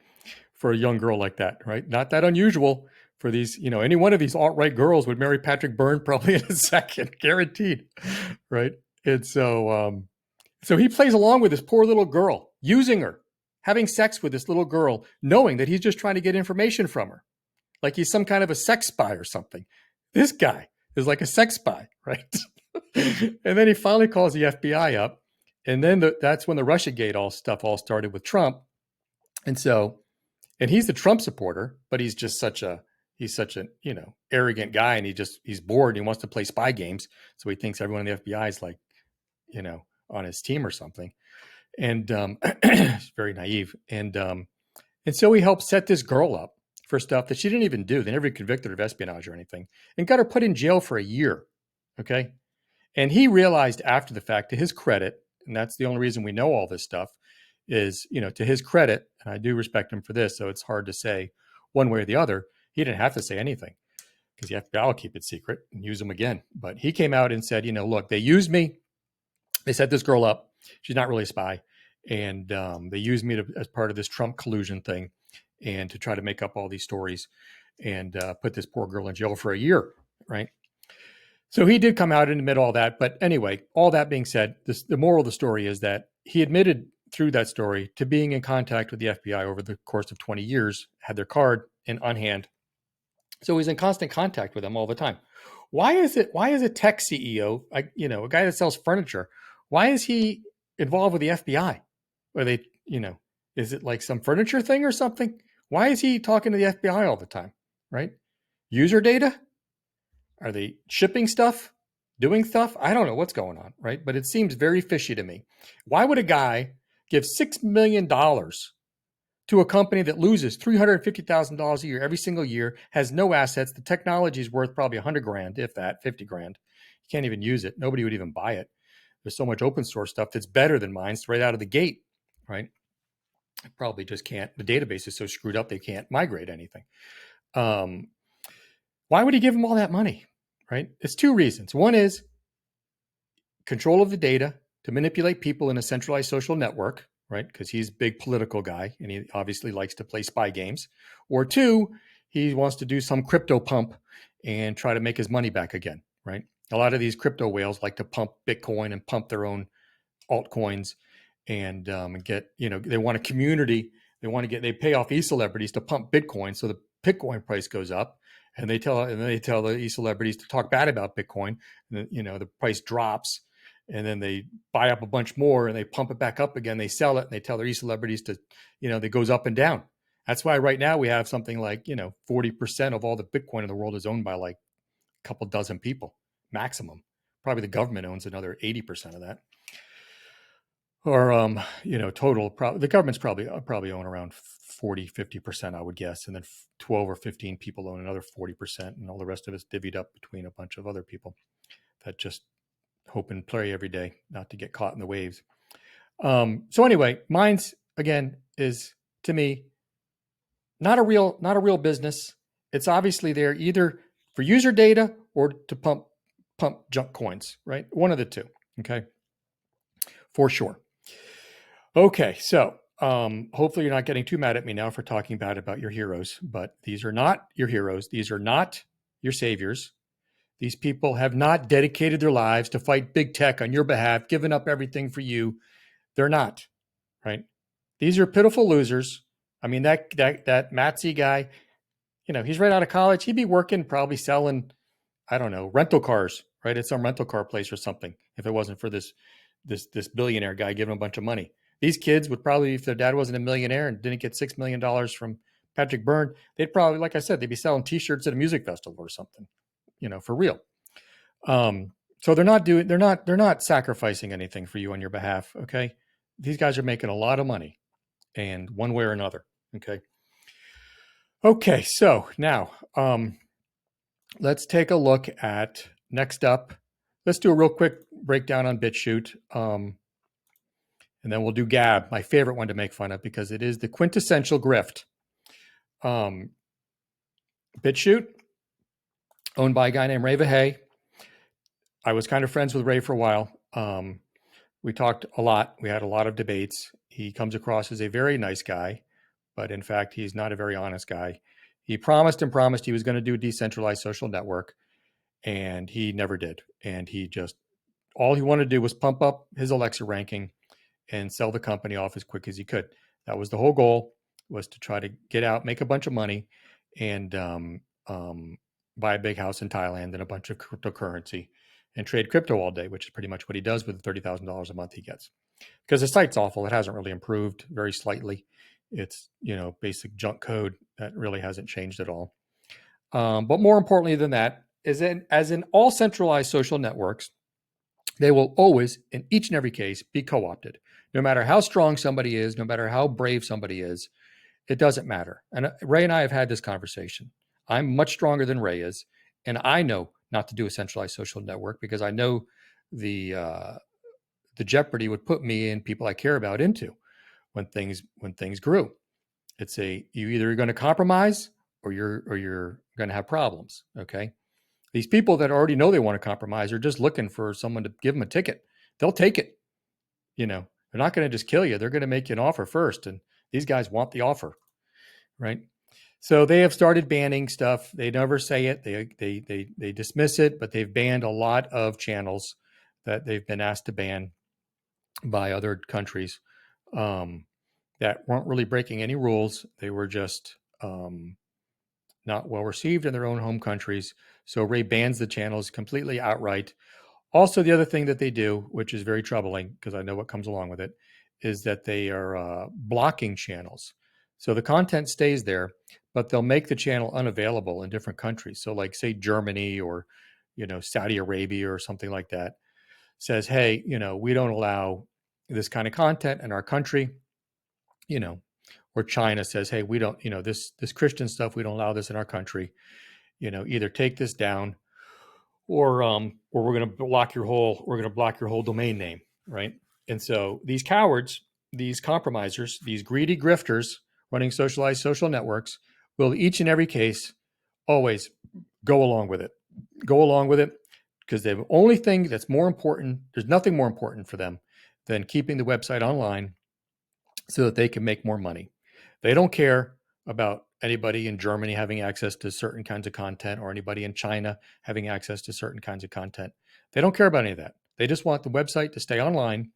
For a young girl like that, right? Not that unusual for these, any one of these alt-right girls would marry Patrick Byrne probably in a second, guaranteed, right? And so he plays along with this poor little girl, using her, having sex with this little girl, knowing that he's just trying to get information from her, like he's some kind of a sex spy or something. This guy is like a sex spy, right? And then he finally calls the FBI up, and then that's when the Russiagate stuff all started with Trump, and he's the Trump supporter, but he's such an arrogant guy, and he's bored and he wants to play spy games, so he thinks everyone in the FBI is like, on his team or something, and he's very naive, and so he helped set this girl up for stuff that she didn't even do. They never convicted her of espionage or anything, and got her put in jail for a year. Okay, and he realized after the fact, to his credit, and that's the only reason we know all this stuff, is, to his credit, and I do respect him for this, so it's hard to say one way or the other, he didn't have to say anything because the FBI will keep it secret and use them again. But he came out and said, look, they used me. They set this girl up. She's not really a spy. And they used me as part of this Trump collusion thing and to try to make up all these stories and put this poor girl in jail for a year, right? So he did come out and admit all that. But anyway, all that being said, the moral of the story is that he admitted through that story to being in contact with the FBI over the course of 20 years, had their card on hand. So he's in constant contact with them all the time. Why is a tech CEO, a guy that sells furniture, why is he involved with the FBI? Are they, Is it like some furniture thing or something? Why is he talking to the FBI all the time, right? User data? Are they shipping stuff? Doing stuff? I don't know what's going on, right? But it seems very fishy to me. Why would a guy give $6 million to a company that loses $350,000 a year every single year, has no assets? The technology is worth probably 100 grand, if that, 50 grand. You can't even use it. Nobody would even buy it. There's so much open source stuff that's better than mine right out of the gate, right? I probably just can't. The database is so screwed up they can't migrate anything. Why would he give them all that money, right? It's two reasons. One is control of the data to manipulate people in a centralized social network, right? Because he's a big political guy and he obviously likes to play spy games. Or two, he wants to do some crypto pump and try to make his money back again, right? A lot of these crypto whales like to pump Bitcoin and pump their own altcoins and get, they want a community. They pay off e-celebrities to pump Bitcoin so the Bitcoin price goes up. And they tell the e-celebrities to talk bad about Bitcoin. And the price drops. And then they buy up a bunch more and they pump it back up again. They sell it and they tell their e-celebrities to, it goes up and down. That's why right now we have something like, 40% of all the Bitcoin in the world is owned by like a couple dozen people, maximum. Probably the government owns another 80% of that. Or, total, the government's probably own around 40, 50%, I would guess. And then 12 or 15 people own another 40%. And all the rest of it's divvied up between a bunch of other people that just hope and pray every day not to get caught in the waves. So anyway, mine's again is to me not a real business. It's obviously there either for user data or to pump junk coins, right? One of the two. Okay, for sure. Okay, so hopefully you're not getting too mad at me now for talking bad about your heroes, but these are not your heroes. These are not your saviors. These people have not dedicated their lives to fight big tech on your behalf, given up everything for you. They're not, right? These are pitiful losers. I mean, that Matsy guy, he's right out of college. He'd be working, probably selling, I don't know, rental cars, right? At some rental car place or something, if it wasn't for this billionaire guy giving him a bunch of money. These kids would probably, if their dad wasn't a millionaire and didn't get $6 million from Patrick Byrne, they'd probably, like I said, they'd be selling t-shirts at a music festival or something, for real. So they're not sacrificing anything for you on your behalf. Okay. These guys are making a lot of money and one way or another. Okay. Okay. So now, let's take a look at next up. Let's do a real quick breakdown on BitChute. And then we'll do Gab, my favorite one to make fun of because it is the quintessential grift. BitChute, owned by a guy named Ray Vahay. I was kind of friends with Ray for a while. We talked a lot. We had a lot of debates. He comes across as a very nice guy, but in fact, he's not a very honest guy. He promised he was going to do a decentralized social network, and he never did. And all he wanted to do was pump up his Alexa ranking and sell the company off as quick as he could. That was the whole goal, was to try to get out, make a bunch of money, and buy a big house in Thailand and a bunch of cryptocurrency and trade crypto all day, which is pretty much what he does with the $30,000 a month he gets. Because the site's awful. It hasn't really improved very slightly. It's, basic junk code that really hasn't changed at all. But more importantly than that, as in all centralized social networks, they will always, in each and every case, be co-opted. No matter how strong somebody is, no matter how brave somebody is, it doesn't matter. And Ray and I have had this conversation. I'm much stronger than Ray is, and I know not to do a centralized social network because I know the jeopardy would put me and people I care about into when things grew. It's you either going to compromise or you're going to have problems. Okay. These people that already know they want to compromise are just looking for someone to give them a ticket. They'll take it. They're not going to just kill you. They're going to make you an offer first. And these guys want the offer, right? So they have started banning stuff. They never say it. They dismiss it, but they've banned a lot of channels that they've been asked to ban by other countries that weren't really breaking any rules. They were just not well received in their own home countries. So Ray bans the channels completely outright. Also, the other thing that they do, which is very troubling because I know what comes along with it, is that they are blocking channels. So the content stays there, but they'll make the channel unavailable in different countries. So like say Germany or, Saudi Arabia or something like that says, hey, we don't allow this kind of content in our country, or China says, hey, we don't, this Christian stuff, we don't allow this in our country. Either take this down or we're going to block your whole domain name, right? And so these cowards, these compromisers, these greedy grifters running socialized social networks will each and every case always go along with it. Go along with it because the only thing that's more important, there's nothing more important for them than keeping the website online so that they can make more money. They don't care about anybody in Germany having access to certain kinds of content or anybody in China having access to certain kinds of content. They don't care about any of that. They just want the website to stay online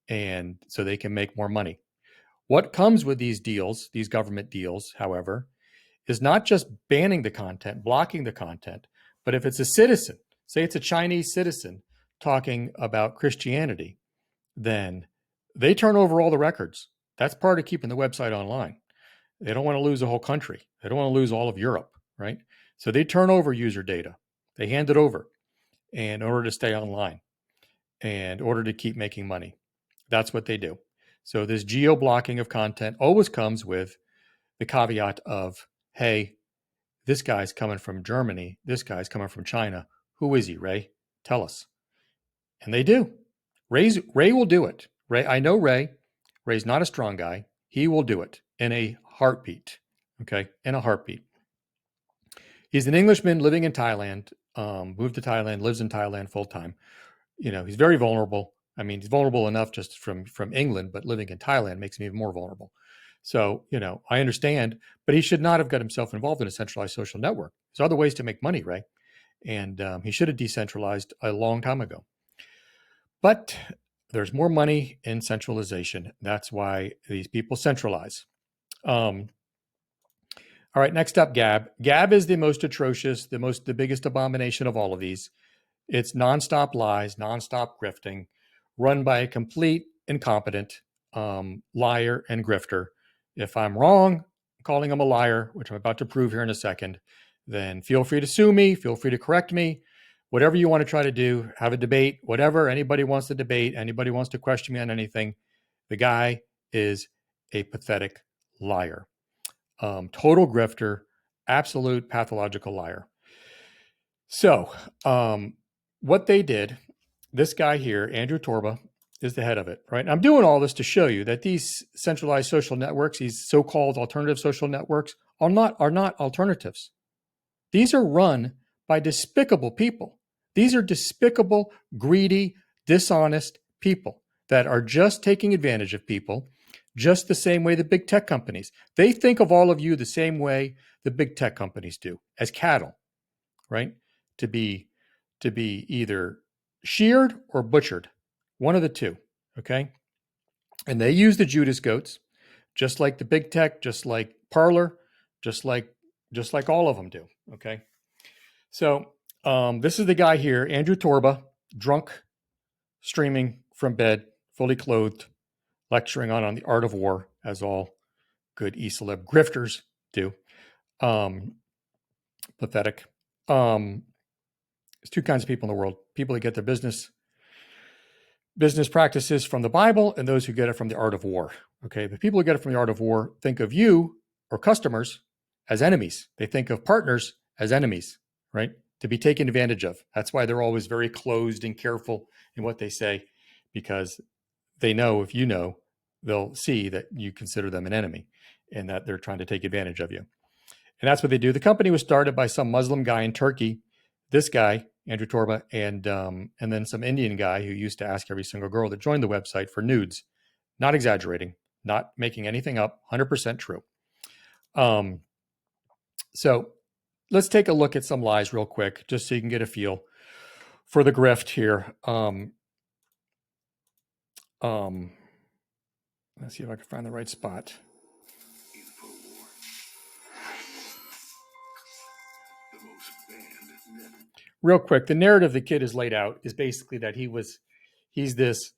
and so they can make more money. What comes with these deals, these government deals, however, is not just banning the content, blocking the content, but if it's a citizen, say it's a Chinese citizen talking about Christianity, then they turn over all the records. That's part of keeping the website online. They don't want to lose a whole country. They don't want to lose all of Europe, right? So they turn over user data. They hand it over in order to stay online and in order to keep making money. That's what they do. So this geo-blocking of content always comes with the caveat of, hey, this guy's coming from Germany. This guy's coming from China. Who is he, Ray? Tell us. And they do. Ray will do it. Ray, I know Ray. Ray's not a strong guy. He will do it in a heartbeat. Okay, in a heartbeat. He's an Englishman living in Thailand. Moved to Thailand, lives in Thailand full time. He's very vulnerable. I mean, he's vulnerable enough just from England, but living in Thailand makes him even more vulnerable. So, I understand, but he should not have got himself involved in a centralized social network. There's other ways to make money, Ray. And he should have decentralized a long time ago. But there's more money in centralization. That's why these people centralize. All right, next up, Gab. Gab is the most atrocious, the biggest abomination of all of these. It's nonstop lies, nonstop grifting, run by a complete incompetent liar and grifter. If I'm wrong, calling him a liar, which I'm about to prove here in a second, then feel free to sue me, feel free to correct me, whatever you want to try to do, have a debate, whatever anybody wants to debate, anybody wants to question me on anything. The guy is a pathetic liar. Total grifter, absolute pathological liar. So what they did, this guy here, Andrew Torba, is the head of it, right? And I'm doing all this to show you that these centralized social networks, these so-called alternative social networks, are not alternatives. These are run by despicable people. These are despicable, greedy, dishonest people that are just taking advantage of people, just the same way the big tech companies. They think of all of you the same way the big tech companies do, as cattle, right? To be either sheared or butchered, one of the two, okay? And they use the Judas goats, just like the big tech, just like Parler, just like all of them do, okay? So this is the guy here, Andrew Torba, drunk, streaming from bed, fully clothed, lecturing on the art of war, as all good e-celeb grifters do. Pathetic. There's two kinds of people in the world: people that get their business practices from the Bible, and those who get it from the art of war. Okay, the people who get it from the art of war think of you or customers as enemies. They think of partners as enemies, right? To be taken advantage of. That's why they're always very closed and careful in what they say, because they know if you know, they'll see that you consider them an enemy and that they're trying to take advantage of you. And that's what they do. The company was started by some Muslim guy in Turkey, this guy, Andrew Torba, and then some Indian guy who used to ask every single girl that joined the website for nudes. Not exaggerating, not making anything up, 100% true. So let's take a look at some lies real quick, just so you can get a feel for the grift here. Let's see if I can find the right spot. Real quick, the narrative the kid has laid out is basically that he's this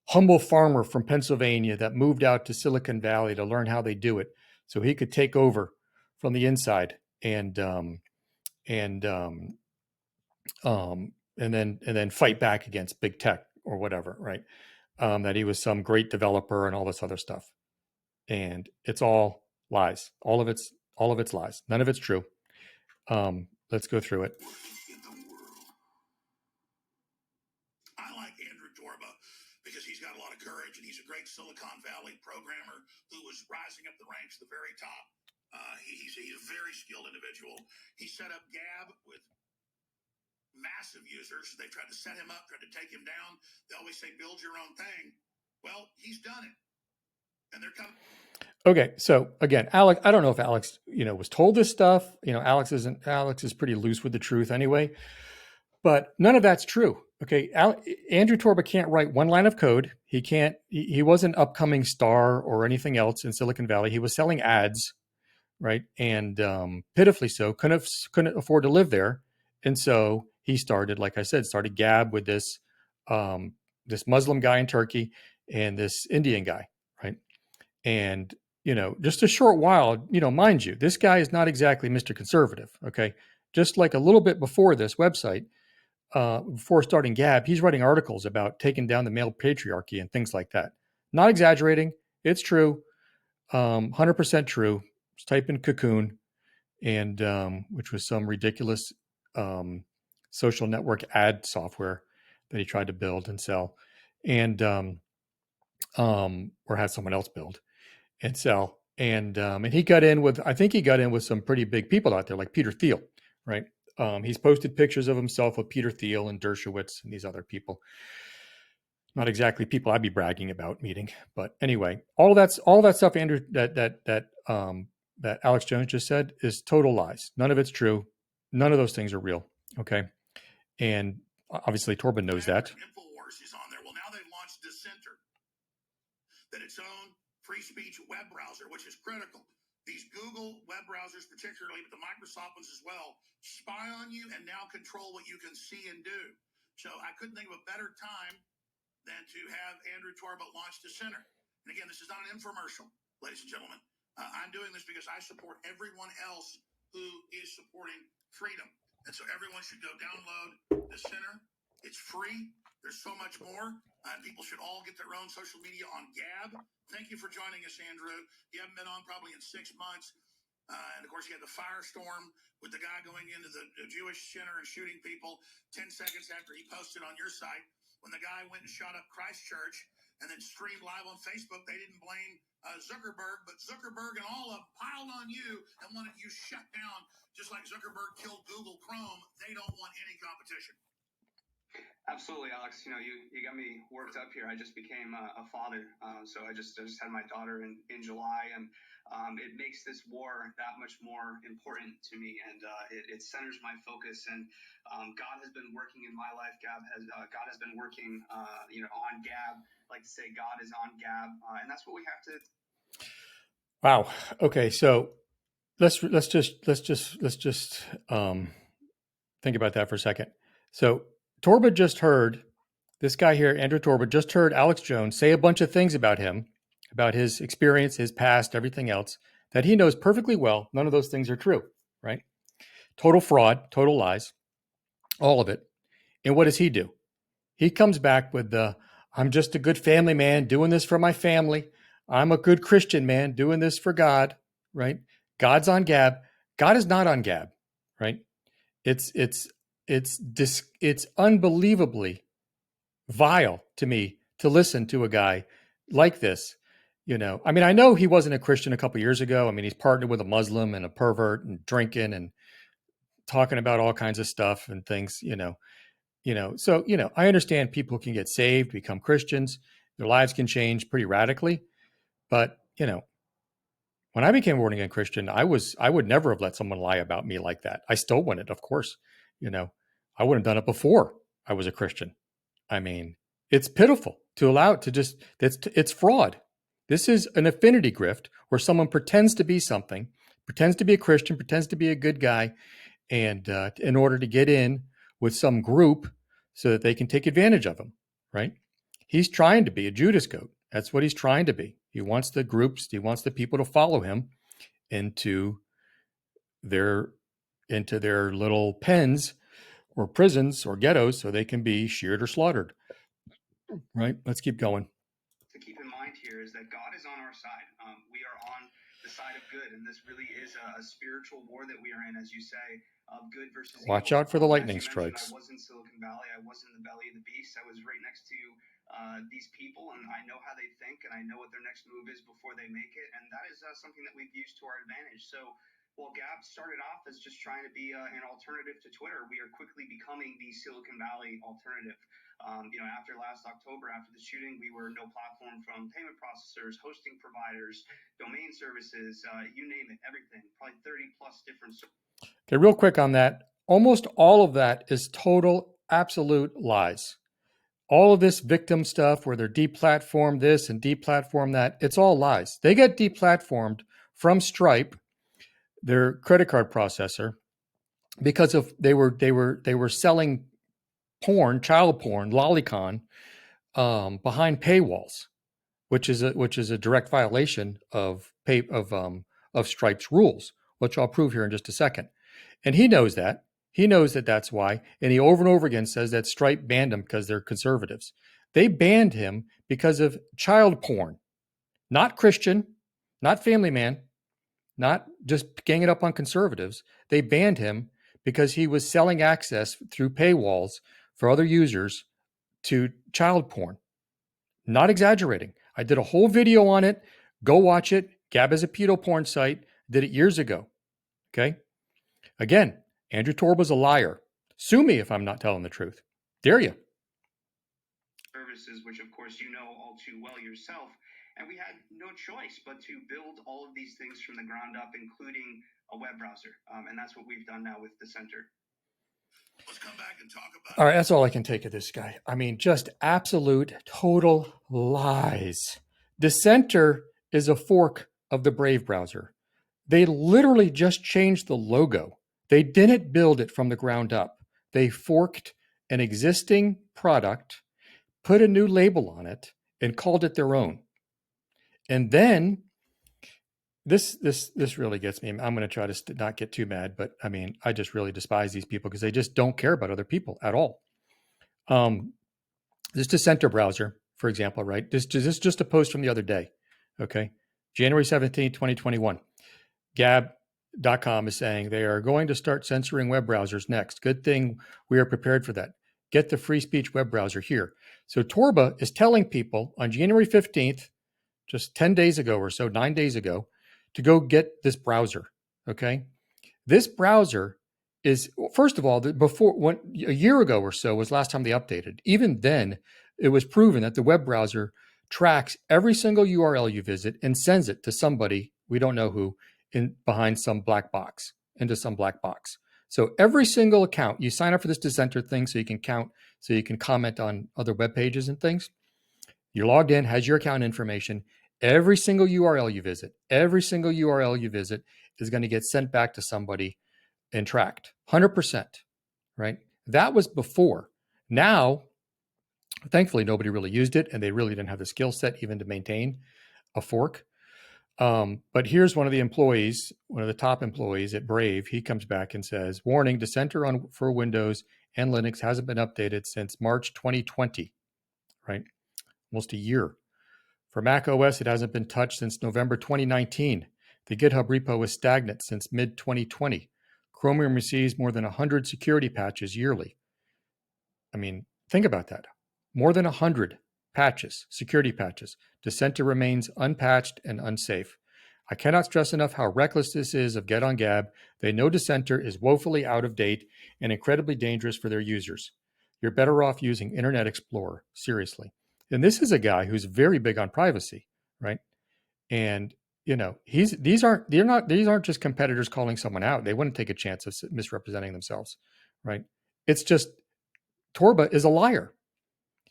humble farmer from Pennsylvania that moved out to Silicon Valley to learn how they do it, so he could take over from the inside and then fight back against big tech or whatever, right? That he was some great developer and all this other stuff, and it's all lies. All of it's lies. None of it's true. Let's go through it. I like Andrew Torba because he's got a lot of courage and he's a great Silicon Valley programmer who was rising up the ranks at the very top. He's a very skilled individual. He set up Gab with massive users. They've tried to set him up, tried to take him down. They always say, build your own thing. Well, he's done it. And they're coming. Okay, so again, Alex, I don't know if Alex, was told this stuff. Alex is pretty loose with the truth anyway, but none of that's true. Okay, Andrew Torba can't write one line of code. He wasn't an upcoming star or anything else in Silicon Valley. He was selling ads, right? And pitifully so, couldn't afford to live there. And so he started, like I said, Gab with this Muslim guy in Turkey and this Indian guy, right? And just a short while, mind you, this guy is not exactly Mr. Conservative. Okay, just like a little bit before this website, before starting Gab, he's writing articles about taking down the male patriarchy and things like that. Not exaggerating, it's true, 100% true. Just type in Cocoon, and which was some ridiculous social network ad software that he tried to build and sell, and or had someone else build and sell. And he got in with, I think he got in with some pretty big people out there, like Peter Thiel, right? He's posted pictures of himself with Peter Thiel and Dershowitz and these other people. Not exactly people I'd be bragging about meeting, but anyway, all that stuff, Andrew, that Alex Jones just said is total lies. None of it's true. None of those things are real. Okay, and obviously Torben knows that. InfoWars is on there. Well, now they've launched Dissenter, that its own free speech web browser, which is critical. These Google web browsers particularly, but the Microsoft ones as well, spy on you and now control what you can see and do. So I couldn't think of a better time than to have Andrew Torba launch Dissenter. And again, this is not an infomercial, ladies and gentlemen. I'm doing this because I support everyone else who is supporting freedom. And so everyone should go download Dissenter. It's free. There's so much more. People should all get their own social media on Gab. Thank you for joining us, Andrew. You haven't been on probably in 6 months. And of course, you had the firestorm with the guy going into the Jewish center and shooting people 10 seconds after he posted on your site. When the guy went and shot up Christchurch and then streamed live on Facebook, they didn't blame Zuckerberg, but Zuckerberg and all of them piled on you and wanted you shut down. Just like Zuckerberg killed Google Chrome, they don't want any competition. Absolutely, Alex. You got me worked up here. I just became a father, so I just had my daughter in July, and it makes this war that much more important to me, and it centers my focus. And God has been working in my life. God has been working, on Gab. I like to say God is on Gab, and that's what we have to. Wow. Okay, so let's just think about that for a second. So Torba just heard this guy here, Andrew Torba, just heard Alex Jones say a bunch of things about him, about his experience, his past, everything else that he knows perfectly well. None of those things are true, right? Total fraud, total lies, all of it. And what does he do? He comes back with I'm just a good family man doing this for my family. I'm a good Christian man doing this for God, right? God's on Gab. God is not on Gab, right? It's unbelievably vile to me to listen to a guy like this. I mean, I know he wasn't a Christian a couple years ago. I mean, he's partnered with a Muslim and a pervert and drinking and talking about all kinds of stuff and things, So, I understand people can get saved, become Christians, their lives can change pretty radically. But, when I became a born again Christian, I would never have let someone lie about me like that. I still wouldn't, of course. I wouldn't have done it before I was a Christian. I mean, it's pitiful to allow it to just, it's fraud. This is an affinity grift where someone pretends to be something, pretends to be a Christian, pretends to be a good guy, and in order to get in with some group so that they can take advantage of them, right? He's trying to be a Judas goat. That's what he's trying to be. He wants the groups, he wants the people to follow him into their little pens or prisons or ghettos so they can be sheared or slaughtered. Right? Let's keep going. To keep in mind here is that God is on our side. We are on the side of good, and this really is a spiritual war that we are in, as you say, of good versus evil. Watch out for the lightning As you mentioned, strikes. I was in Silicon Valley. I was in the belly of the beast. I was right next to these people, and I know how they think, and I know what their next move is before they make it, and that is something that we've used to our advantage. So while Gab started off as just trying to be an alternative to Twitter, we are quickly becoming the Silicon Valley alternative. After last October, after the shooting, we were no platform from payment processors, hosting providers, domain services, you name it, everything, probably 30 plus different. Okay, real quick on that. Almost all of that is total, absolute lies. All of this victim stuff where they're deplatformed this and deplatformed that, it's all lies. They get deplatformed from Stripe, their credit card processor, because of they were selling porn, child porn, lolicon, behind paywalls, which is a direct violation of Stripe's rules, which I'll prove here in just a second. And he knows that. He knows that that's why. And he over and over again says that Stripe banned him because they're conservatives. They banned him because of child porn, not Christian, not family man, not just ganging up on conservatives. They banned him because he was selling access through paywalls for other users to child porn. Not exaggerating. I did a whole video on it. Go watch it. Gab is a pedo porn site. Did it years ago. Okay. Again, Andrew Torba's a liar. Sue me if I'm not telling the truth. Dare you? Services, which of course you know all too well yourself. And we had no choice but to build all of these things from the ground up, including a web browser. And that's what we've done now with Dissenter. Let's come back and talk about All right, that's all I can take of this guy. I mean, just absolute, total lies. Dissenter is a fork of the Brave browser. They literally just changed the logo. They didn't build it from the ground up. They forked an existing product, put a new label on it, and called it their own. And then this really gets me. I'm going to try to not get too mad, but I mean, I just really despise these people because they just don't care about other people at all. This Dissenter browser, for example, right? This is just a post from the other day. Okay. January 17, 2021. Gab.com is saying they are going to start censoring web browsers next. Good thing we are prepared for that. Get the free speech web browser here. So Torba is telling people on January 15th, just 10 days ago or so, 9 days ago, to go get this browser. Okay. This browser is, first of all, a year ago or so was last time they updated. Even then, it was proven that the web browser tracks every single URL you visit and sends it to somebody, we don't know who, behind some black box, into some black box. So every single account, you sign up for this Dissenter thing so you can count, so you can comment on other web pages and things. You're logged in, has your account information. Every single URL you visit is going to get sent back to somebody and tracked 100%, right? That was before. Now, thankfully, nobody really used it, and they really didn't have the skill set even to maintain a fork. But here's one of the employees, one of the top employees at Brave. He comes back and says, warning, Dissenter for Windows and Linux hasn't been updated since March 2020, right? Almost a year. For Mac OS, it hasn't been touched since November 2019. The GitHub repo is stagnant since mid-2020. Chromium receives more than 100 security patches yearly. I mean, think about that. More than 100 patches, security patches. Dissenter remains unpatched and unsafe. I cannot stress enough how reckless this is of Get on Gab. They know Dissenter is woefully out of date and incredibly dangerous for their users. You're better off using Internet Explorer, seriously. And this is a guy who's very big on privacy, right? And you know, these aren't just competitors calling someone out. They wouldn't take a chance of misrepresenting themselves, right? It's just Torba is a liar.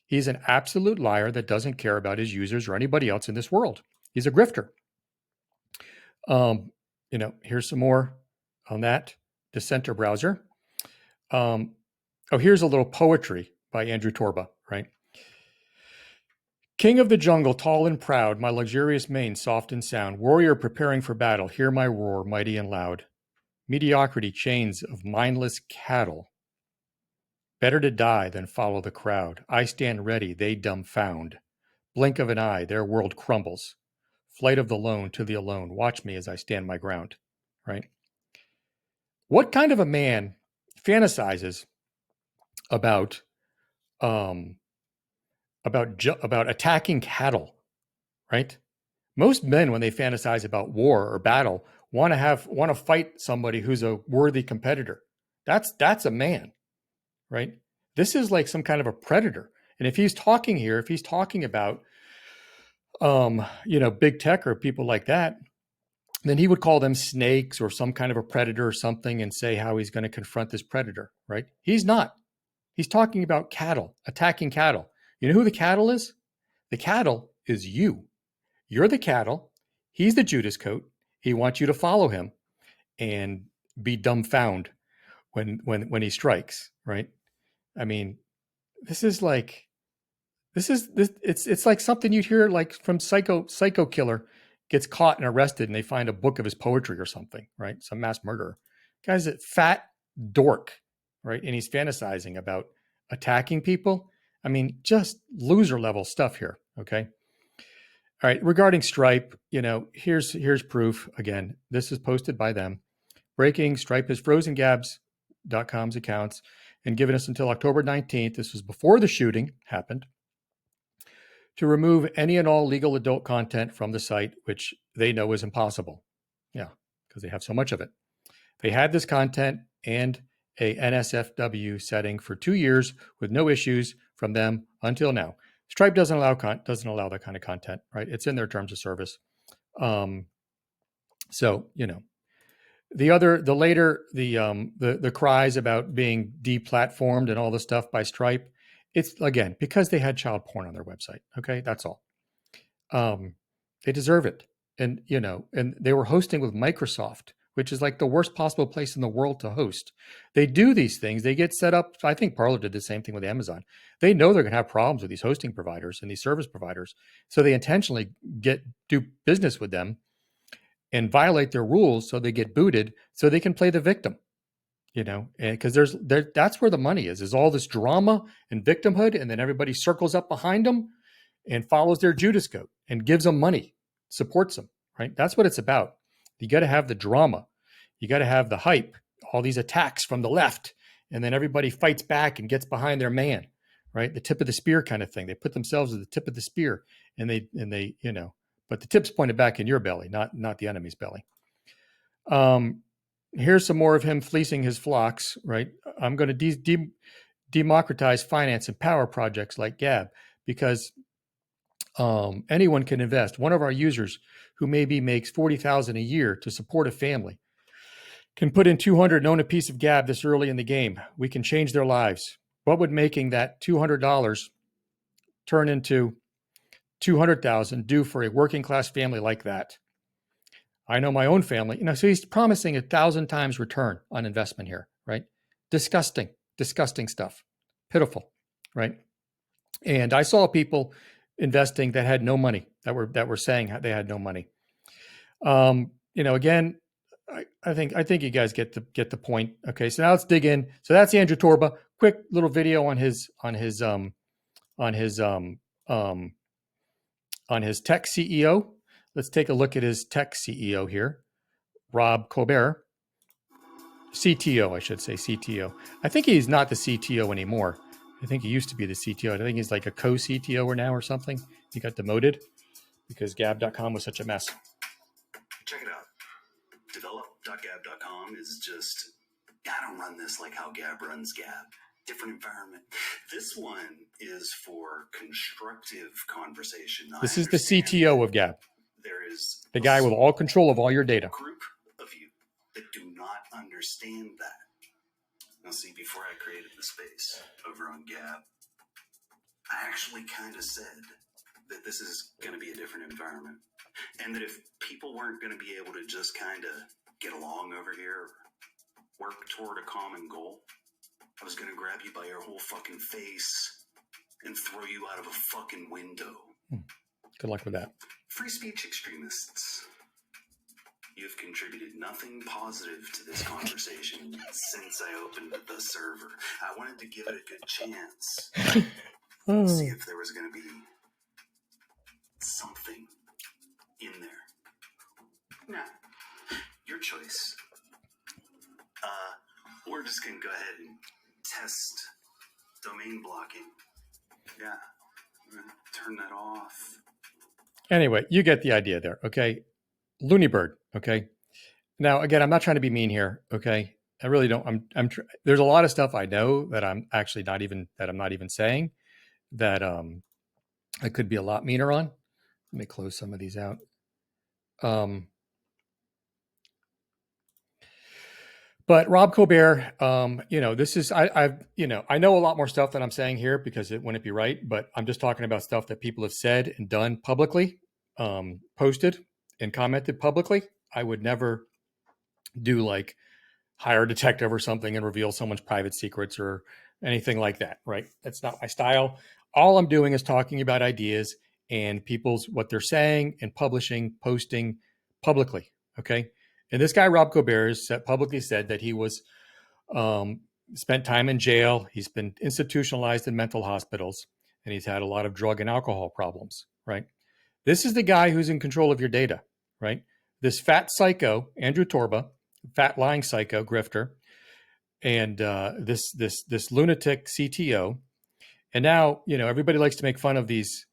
He's an absolute liar that doesn't care about his users or anybody else in this world. He's a grifter. Here's some more on that Dissenter browser. Here's a little poetry by Andrew Torba, right? King of the jungle, tall and proud, my luxurious mane soft and sound, warrior preparing for battle, hear my roar, mighty and loud. Mediocrity, chains of mindless cattle. Better to die than follow the crowd. I stand ready, they dumbfound. Blink of an eye, their world crumbles. Flight of the lone to the alone. Watch me as I stand my ground. Right? What kind of a man fantasizes about about attacking cattle? Right? Most men, when they fantasize about war or battle, want to fight somebody who's a worthy competitor. That's a man, right? This is like some kind of a predator. And if he's talking about big tech or people like that, then he would call them snakes or some kind of a predator or something and say how he's going to confront this predator, right? He's not. He's talking about cattle, attacking cattle. You know who the cattle is? The cattle is you. You're the cattle. He's the Judas coat. He wants you to follow him and be dumbfound when he strikes, right? I mean, this is it's like something you'd hear like from Psycho Killer gets caught and arrested and they find a book of his poetry or something, right? Some mass murderer. Guy's a fat dork, right? And he's fantasizing about attacking people. I mean, just loser level stuff here, okay? All right, regarding Stripe, here's proof. Again, this is posted by them. Breaking, Stripe has frozen Gabs.com's accounts and given us until October 19th. This was before the shooting happened, to remove any and all legal adult content from the site, which they know is impossible. Yeah, because they have so much of it. They had this content and a NSFW setting for 2 years with no issues from them until now. Stripe doesn't allow that kind of content, right? It's in their terms of service. The cries about being deplatformed and all the stuff by Stripe, it's again because they had child porn on their website. Okay, that's all. They deserve it, and they were hosting with Microsoft, which is like the worst possible place in the world to host. They do these things. They get set up. I think Parler did the same thing with Amazon. They know they're going to have problems with these hosting providers and these service providers, so they intentionally do business with them and violate their rules so they get booted so they can play the victim, because that's where the money is all this drama and victimhood. And then everybody circles up behind them and follows their Judas coat and gives them money, supports them, right? That's what it's about. You got to have the drama. You got to have the hype, all these attacks from the left. And then everybody fights back and gets behind their man, right? The tip of the spear kind of thing. They put themselves at the tip of the spear and they, but the tip's pointed back in your belly, not the enemy's belly. Here's some more of him fleecing his flocks, right? I'm going to democratize finance and power projects like Gab because anyone can invest. One of our users who maybe makes $40,000 a year to support a family can put in 200 and own a piece of Gab this early in the game. We can change their lives. What would making that $200 turn into $200,000 do for a working class family like that? I know my own family, so he's promising 1,000 times return on investment here, right? Disgusting stuff. Pitiful, right? And I saw people investing that had no money, that were saying they had no money. Again, I think you guys get the point. Okay, so now let's dig in. So that's Andrew Torba. Quick little video on his tech CEO. Let's take a look at his tech CEO here, Rob Colbert. CTO, I should say, CTO. I think he's not the CTO anymore. I think he used to be the CTO. I think he's like a co-CTO now or something. He got demoted because Gab.com was such a mess. Check it out. Develop.gab.com is just, I don't run this like how Gab runs Gab. Different environment. This one is for constructive conversation. This is the CTO of Gab. There is the guy with all control of all your data. Group of you that do not understand that. Now, see, before I created the space over on Gab, I actually kind of said that this is going to be a different environment, and that if people weren't going to be able to just kind of get along over here, or work toward a common goal, I was going to grab you by your whole fucking face and throw you out of a fucking window Good luck with that. Free speech extremists. You've contributed nothing positive to this conversation since I opened the server. I wanted to give it a good chance. See if there was going to be something in there. Nah, your choice. We're just going to go ahead and test domain blocking. Yeah, we're going to turn that off. Anyway, you get the idea there, okay? Looney Bird, okay? Now, again, I'm not trying to be mean here, okay? I really don't. There's a lot of stuff I know that I'm actually not even saying that I could be a lot meaner on. Let me close some of these out. But Rob Colbert, this is I know a lot more stuff than I'm saying here because it wouldn't be right. But I'm just talking about stuff that people have said and done publicly, posted and commented publicly. I would never do like hire a detective or something and reveal someone's private secrets or anything like that. Right? That's not my style. All I'm doing is talking about ideas and what they're saying and posting publicly. Okay. And this guy, Rob Colbert, has publicly said that he was spent time in jail. He's been institutionalized in mental hospitals, and he's had a lot of drug and alcohol problems, right? This is the guy who's in control of your data, right? This fat psycho, Andrew Torba, fat lying psycho, grifter, and this lunatic CTO. And now, everybody likes to make fun of these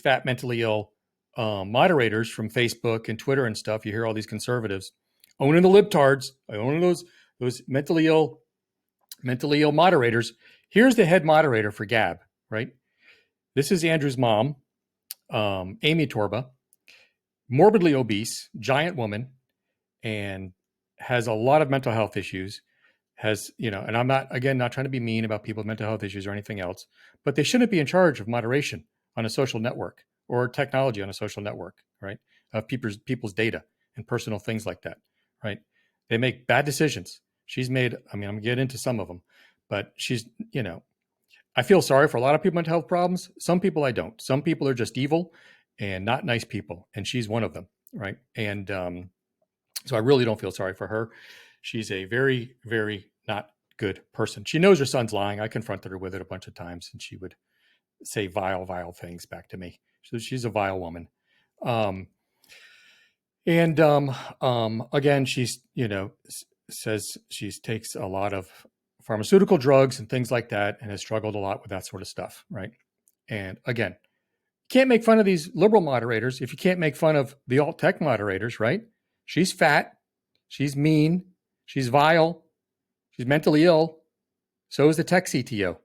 fat mentally ill moderators from Facebook and Twitter and stuff. You hear all these conservatives owning the libtards, owning those mentally ill moderators. Here's the head moderator for Gab, right? This is Andrew's mom, Amy Torba, morbidly obese, giant woman, and has a lot of mental health issues. And I'm not trying to be mean about people with mental health issues or anything else, but they shouldn't be in charge of moderation on a social network or technology on a social network, right? Of people's data and personal things like that, right? They make bad decisions. She's made, I'm going to get into some of them, but she's, I feel sorry for a lot of people with mental health problems. Some people I don't. Some people are just evil and not nice people. And she's one of them, right? And so I really don't feel sorry for her. She's a very, very not good person. She knows her son's lying. I confronted her with it a bunch of times, and she would say vile, vile things back to me. So she's a vile woman. Again, she's, says she takes a lot of pharmaceutical drugs and things like that and has struggled a lot with that sort of stuff, right? And again, you can't make fun of these liberal moderators if you can't make fun of the alt tech moderators, right? She's fat. She's mean. She's vile. She's mentally ill. So is the tech CTO.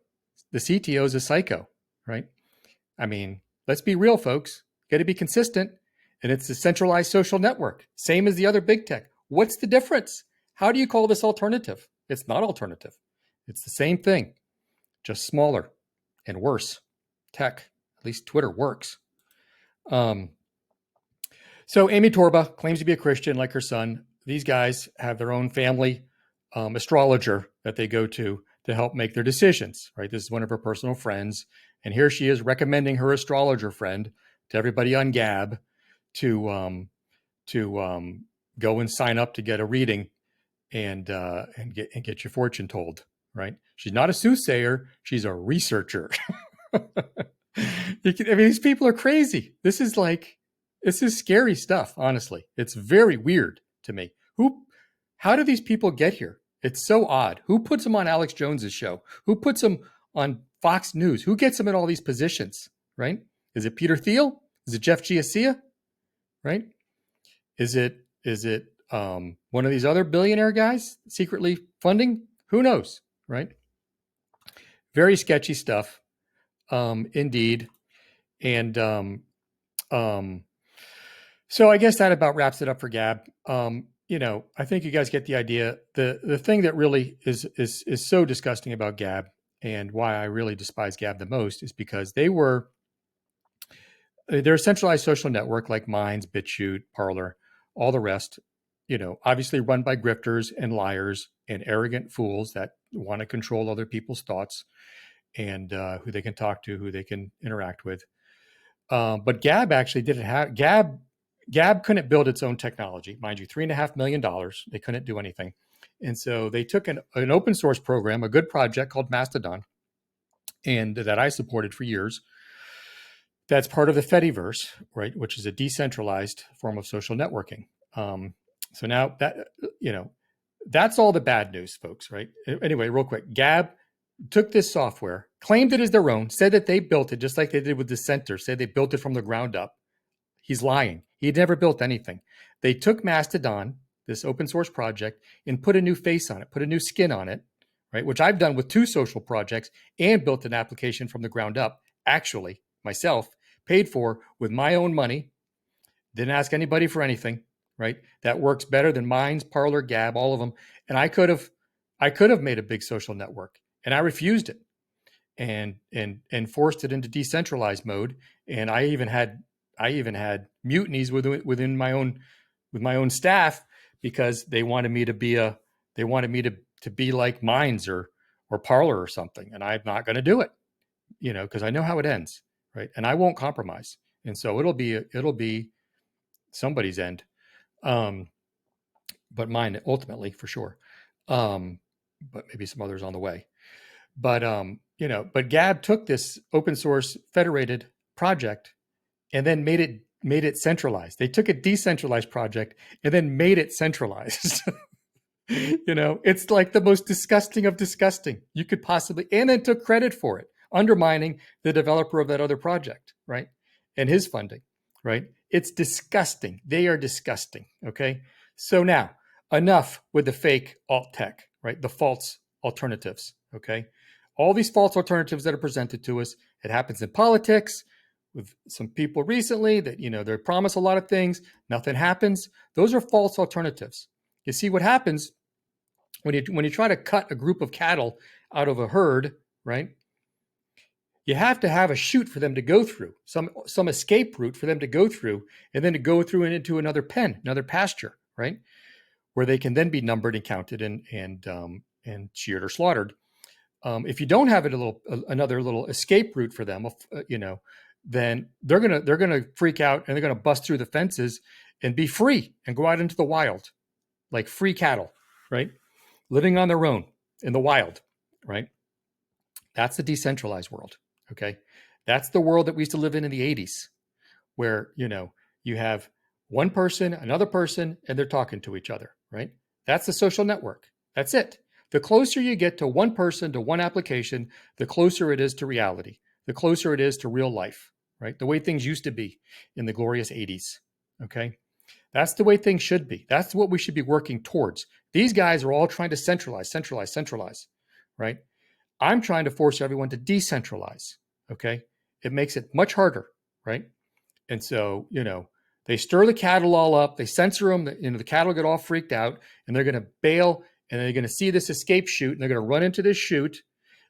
The CTO is a psycho, right? I mean, let's be real, folks. Got to be consistent. And it's a centralized social network, same as the other big tech. What's the difference? How do you call this alternative? It's not alternative. It's the same thing, just smaller and worse tech. At least Twitter works. So Amy Torba claims to be a Christian like her son. These guys have their own family astrologer that they go to help make their decisions, right? This is one of her personal friends. And here she is recommending her astrologer friend to everybody on Gab to go and sign up to get a reading and get your fortune told, right? She's not a soothsayer. She's a researcher. These people are crazy. This is scary stuff. Honestly, it's very weird to me. How do these people get here? It's so odd. Who puts them on Alex Jones's show? Who puts them on Fox News? Who gets them in all these positions, right? Is it Peter Thiel? Is it Jeff Giacia? Right? Is it one of these other billionaire guys secretly funding? Who knows, right? Very sketchy stuff, indeed. And so I guess that about wraps it up for Gab. I think you guys get the idea. The thing that really is so disgusting about Gab and why I really despise Gab the most is because they're a centralized social network like Minds, BitChute, Parler, all the rest, obviously run by grifters and liars and arrogant fools that want to control other people's thoughts and who they can talk to, who they can interact with. But Gab actually didn't have Gab couldn't build its own technology, mind you, $3.5 million. They couldn't do anything, and so they took an open source program, a good project called Mastodon, and that I supported for years. That's part of the Fediverse, right, which is a decentralized form of social networking. So now that that's all the bad news, folks, right? Anyway, real quick, Gab took this software, claimed it as their own, said that they built it just like they did with Dissenter, said they built it from the ground up. He's lying. He had never built anything. They took Mastodon, this open source project, and put a new face on it, put a new skin on it, right? Which I've done with 2 social projects and built an application from the ground up, actually, myself, paid for with my own money. Didn't ask anybody for anything, right? That works better than Minds, Parler, Gab, all of them. And I could have made a big social network, and I refused it and forced it into decentralized mode. And I even had mutinies within my own staff because they wanted me to be like Minds or Parler or something, and I'm not going to do it, because I know how it ends, right? And I won't compromise, and so it'll be somebody's end, but mine ultimately for sure, but maybe some others on the way. But but Gab took this open source federated project and then made it centralized. They took a decentralized project and then made it centralized. It's like the most disgusting of disgusting you could possibly, and then took credit for it, undermining the developer of that other project, right? And his funding, right? It's disgusting. They are disgusting. Okay. So now enough with the fake alt tech, right? The false alternatives. Okay. All these false alternatives that are presented to us. It happens in politics with some people recently that, they promise a lot of things. Nothing happens. Those are false alternatives. You see what happens when you try to cut a group of cattle out of a herd, right? You have to have a chute for them to go through, some escape route for them to go through, and then to go through and into another pen, another pasture, right, where they can then be numbered and counted and sheared or slaughtered. If you don't have another little escape route for them, then they're gonna freak out and they're gonna bust through the fences and be free and go out into the wild, like free cattle, right, living on their own in the wild, right? That's the decentralized world. Okay. That's the world that we used to live in the 80s, where, you have one person, another person, and they're talking to each other, right? That's the social network. That's it. The closer you get to one person, to one application, the closer it is to reality, the closer it is to real life, right? The way things used to be in the glorious 80s. Okay. That's the way things should be. That's what we should be working towards. These guys are all trying to centralize, right? I'm trying to force everyone to decentralize. Okay. It makes it much harder. Right. And so, they stir the cattle all up, they censor them, the cattle get all freaked out and they're going to bail and they're going to see this escape chute and they're going to run into this chute.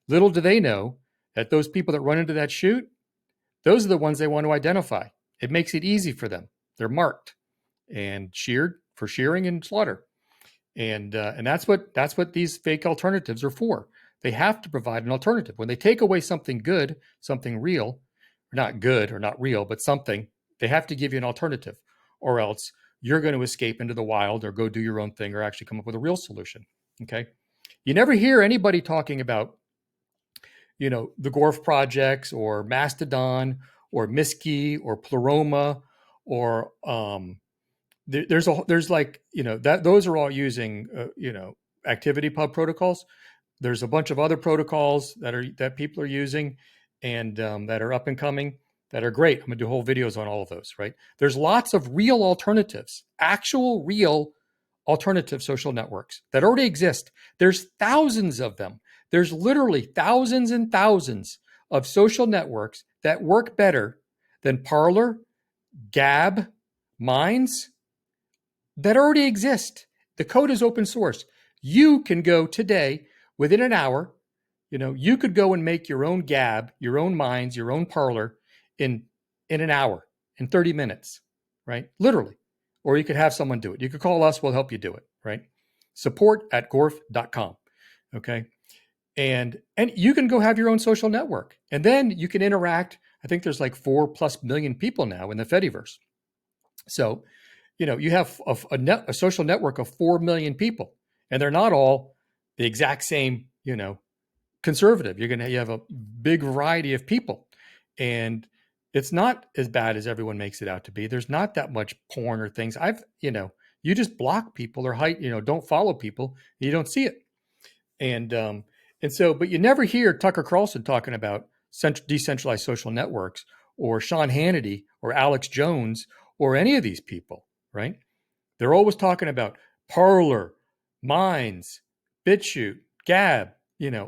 Little do they know that those people that run into that chute, those are the ones they want to identify. It makes it easy for them. They're marked and sheared for shearing and slaughter. And that's what these fake alternatives are for. They have to provide an alternative. When they take away something good, something real, or not good or not real, but something, they have to give you an alternative, or else you're going to escape into the wild or go do your own thing or actually come up with a real solution. Okay. You never hear anybody talking about, the Gorf projects or Mastodon or Miski or Pleroma or, there's like, that those are all using, activity pub protocols. There's a bunch of other protocols that people are using and that are up and coming that are great. I'm going to do whole videos on all of those, right? There's lots of real alternatives, actual real alternative social networks that already exist. There's thousands of them. There's literally thousands and thousands of social networks that work better than Parler, Gab, Minds, that already exist. The code is open source. You can go today within an hour, you could go and make your own Gab, your own Minds, your own Parler in an hour, in 30 minutes, right? Literally. Or you could have someone do it. You could call us, we'll help you do it, right? support@gorf.com. Okay. And you can go have your own social network and then you can interact I think there's like 4+ million people now in the Fediverse. So, you have a social network of 4 million people, and they're not all the exact same, conservative. You have a big variety of people, and it's not as bad as everyone makes it out to be. There's not that much porn or things. You just block people or hide, don't follow people. You don't see it. But you never hear Tucker Carlson talking about decentralized social networks, or Sean Hannity or Alex Jones or any of these people, right? They're always talking about Parler, Minds, BitChute, Gab,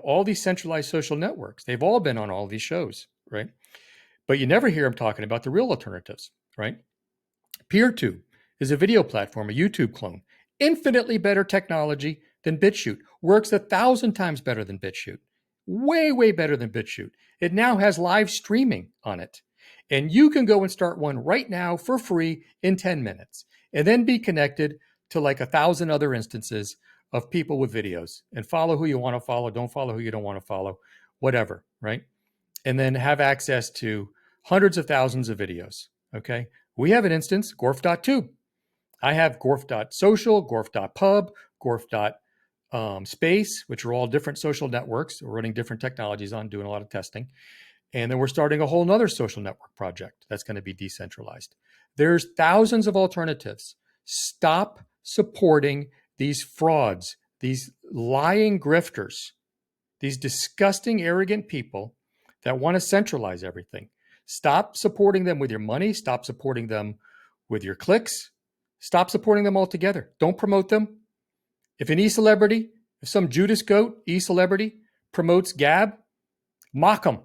all these centralized social networks. They've all been on all these shows, right? But you never hear them talking about the real alternatives, right? PeerTube is a video platform, a YouTube clone, infinitely better technology than BitChute, works 1,000 times better than BitChute, way, way better than BitChute. It now has live streaming on it. And you can go and start one right now for free in 10 minutes, and then be connected to like 1,000 other instances of people with videos, and follow who you want to follow, don't follow who you don't want to follow, whatever, right? And then have access to hundreds of thousands of videos, okay? We have an instance, gorf.tube. I have gorf.social, gorf.pub, gorf.space, which are all different social networks. We're running different technologies on, doing a lot of testing. And then we're starting a whole nother social network project that's going to be decentralized. There's thousands of alternatives. Stop supporting these frauds, these lying grifters, these disgusting, arrogant people that want to centralize everything. Stop supporting them with your money. Stop supporting them with your clicks. Stop supporting them altogether. Don't promote them. If an e-celebrity, if some Judas goat e-celebrity promotes Gab, mock them.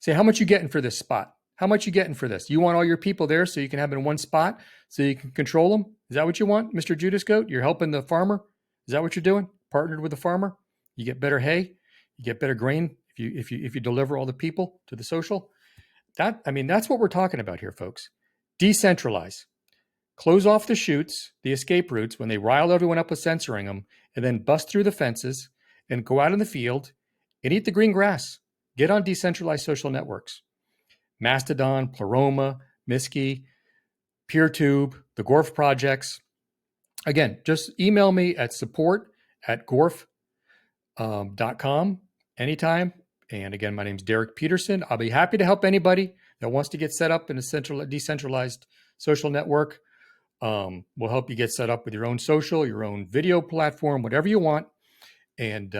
Say, how much you getting for this spot? How much you getting for this? You want all your people there so you can have them in one spot so you can control them? Is that what you want, Mr. Judas Goat? You're helping the farmer? Is that what you're doing? Partnered with the farmer? You get better hay? You get better grain if you deliver all the people to the social? That's what we're talking about here, folks. Decentralize. Close off the chutes, the escape routes, when they rile everyone up with censoring them, and then bust through the fences and go out in the field and eat the green grass. Get on decentralized social networks. Mastodon, Pleroma, Miski, PeerTube, the Gorf projects. Again, just email me at support@gorf.com anytime. And again, my name is Derek Peterson. I'll be happy to help anybody that wants to get set up in a decentralized social network. We'll help you get set up with your own social, your own video platform, whatever you want. And,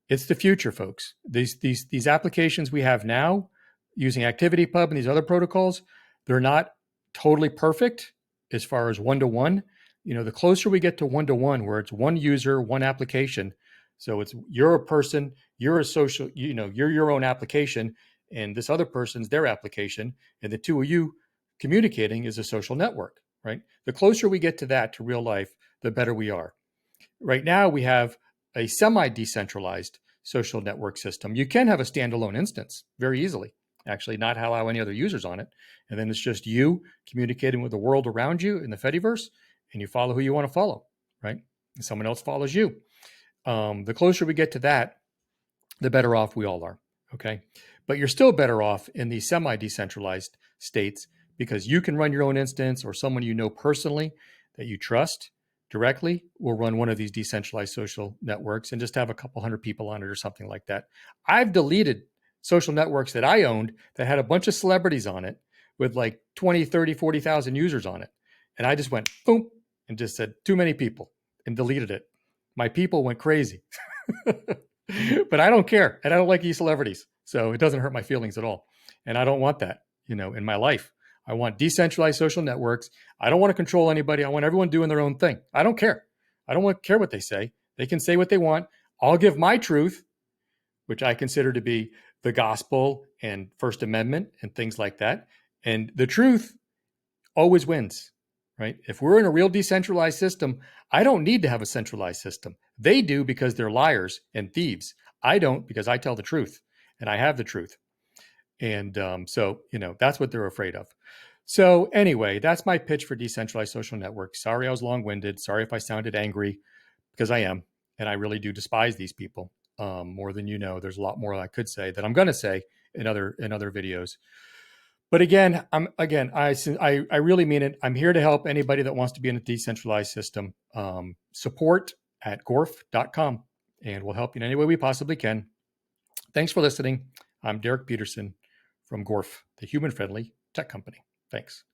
it's the future, folks. These applications we have now using ActivityPub and these other protocols, they're not totally perfect as far as one-to-one. The closer we get to one-to-one, where it's one user, one application. So you're a person, you're a social, you're your own application, and this other person's their application, and the two of you communicating is a social network, right? The closer we get to that, to real life, the better we are. Right now, we have a semi-decentralized social network system. You can have a standalone instance very easily, actually, not allow any other users on it. And then it's just you communicating with the world around you in the Fediverse, and you follow who you want to follow, right? And someone else follows you. The closer we get to that, the better off we all are, okay? But you're still better off in the semi-decentralized states, because you can run your own instance, or someone you know personally that you trust directly will run one of these decentralized social networks and just have a couple hundred people on it or something like that. I've deleted social networks that I owned that had a bunch of celebrities on it with like 20, 30, 40,000 users on it. And I just went boom and just said too many people and deleted it. My people went crazy. But I don't care. And I don't like these celebrities. So it doesn't hurt my feelings at all. And I don't want that, in my life. I want decentralized social networks. I don't want to control anybody. I want everyone doing their own thing. I don't care. I don't care what they say. They can say what they want. I'll give my truth, which I consider to be the gospel and First Amendment and things like that. And the truth always wins, right? If we're in a real decentralized system, I don't need to have a centralized system. They do, because they're liars and thieves. I don't, because I tell the truth and I have the truth. And so that's what they're afraid of. So anyway, that's my pitch for decentralized social networks. Sorry I was long-winded. Sorry if I sounded angry, because I am. And I really do despise these people more than you know. There's a lot more I could say that I'm going to say in other videos. But again, I really mean it. I'm here to help anybody that wants to be in a decentralized system. Support at gorf.com, and we'll help you in any way we possibly can. Thanks for listening. I'm Derek Peterson from Gorf, the human-friendly tech company. Thanks.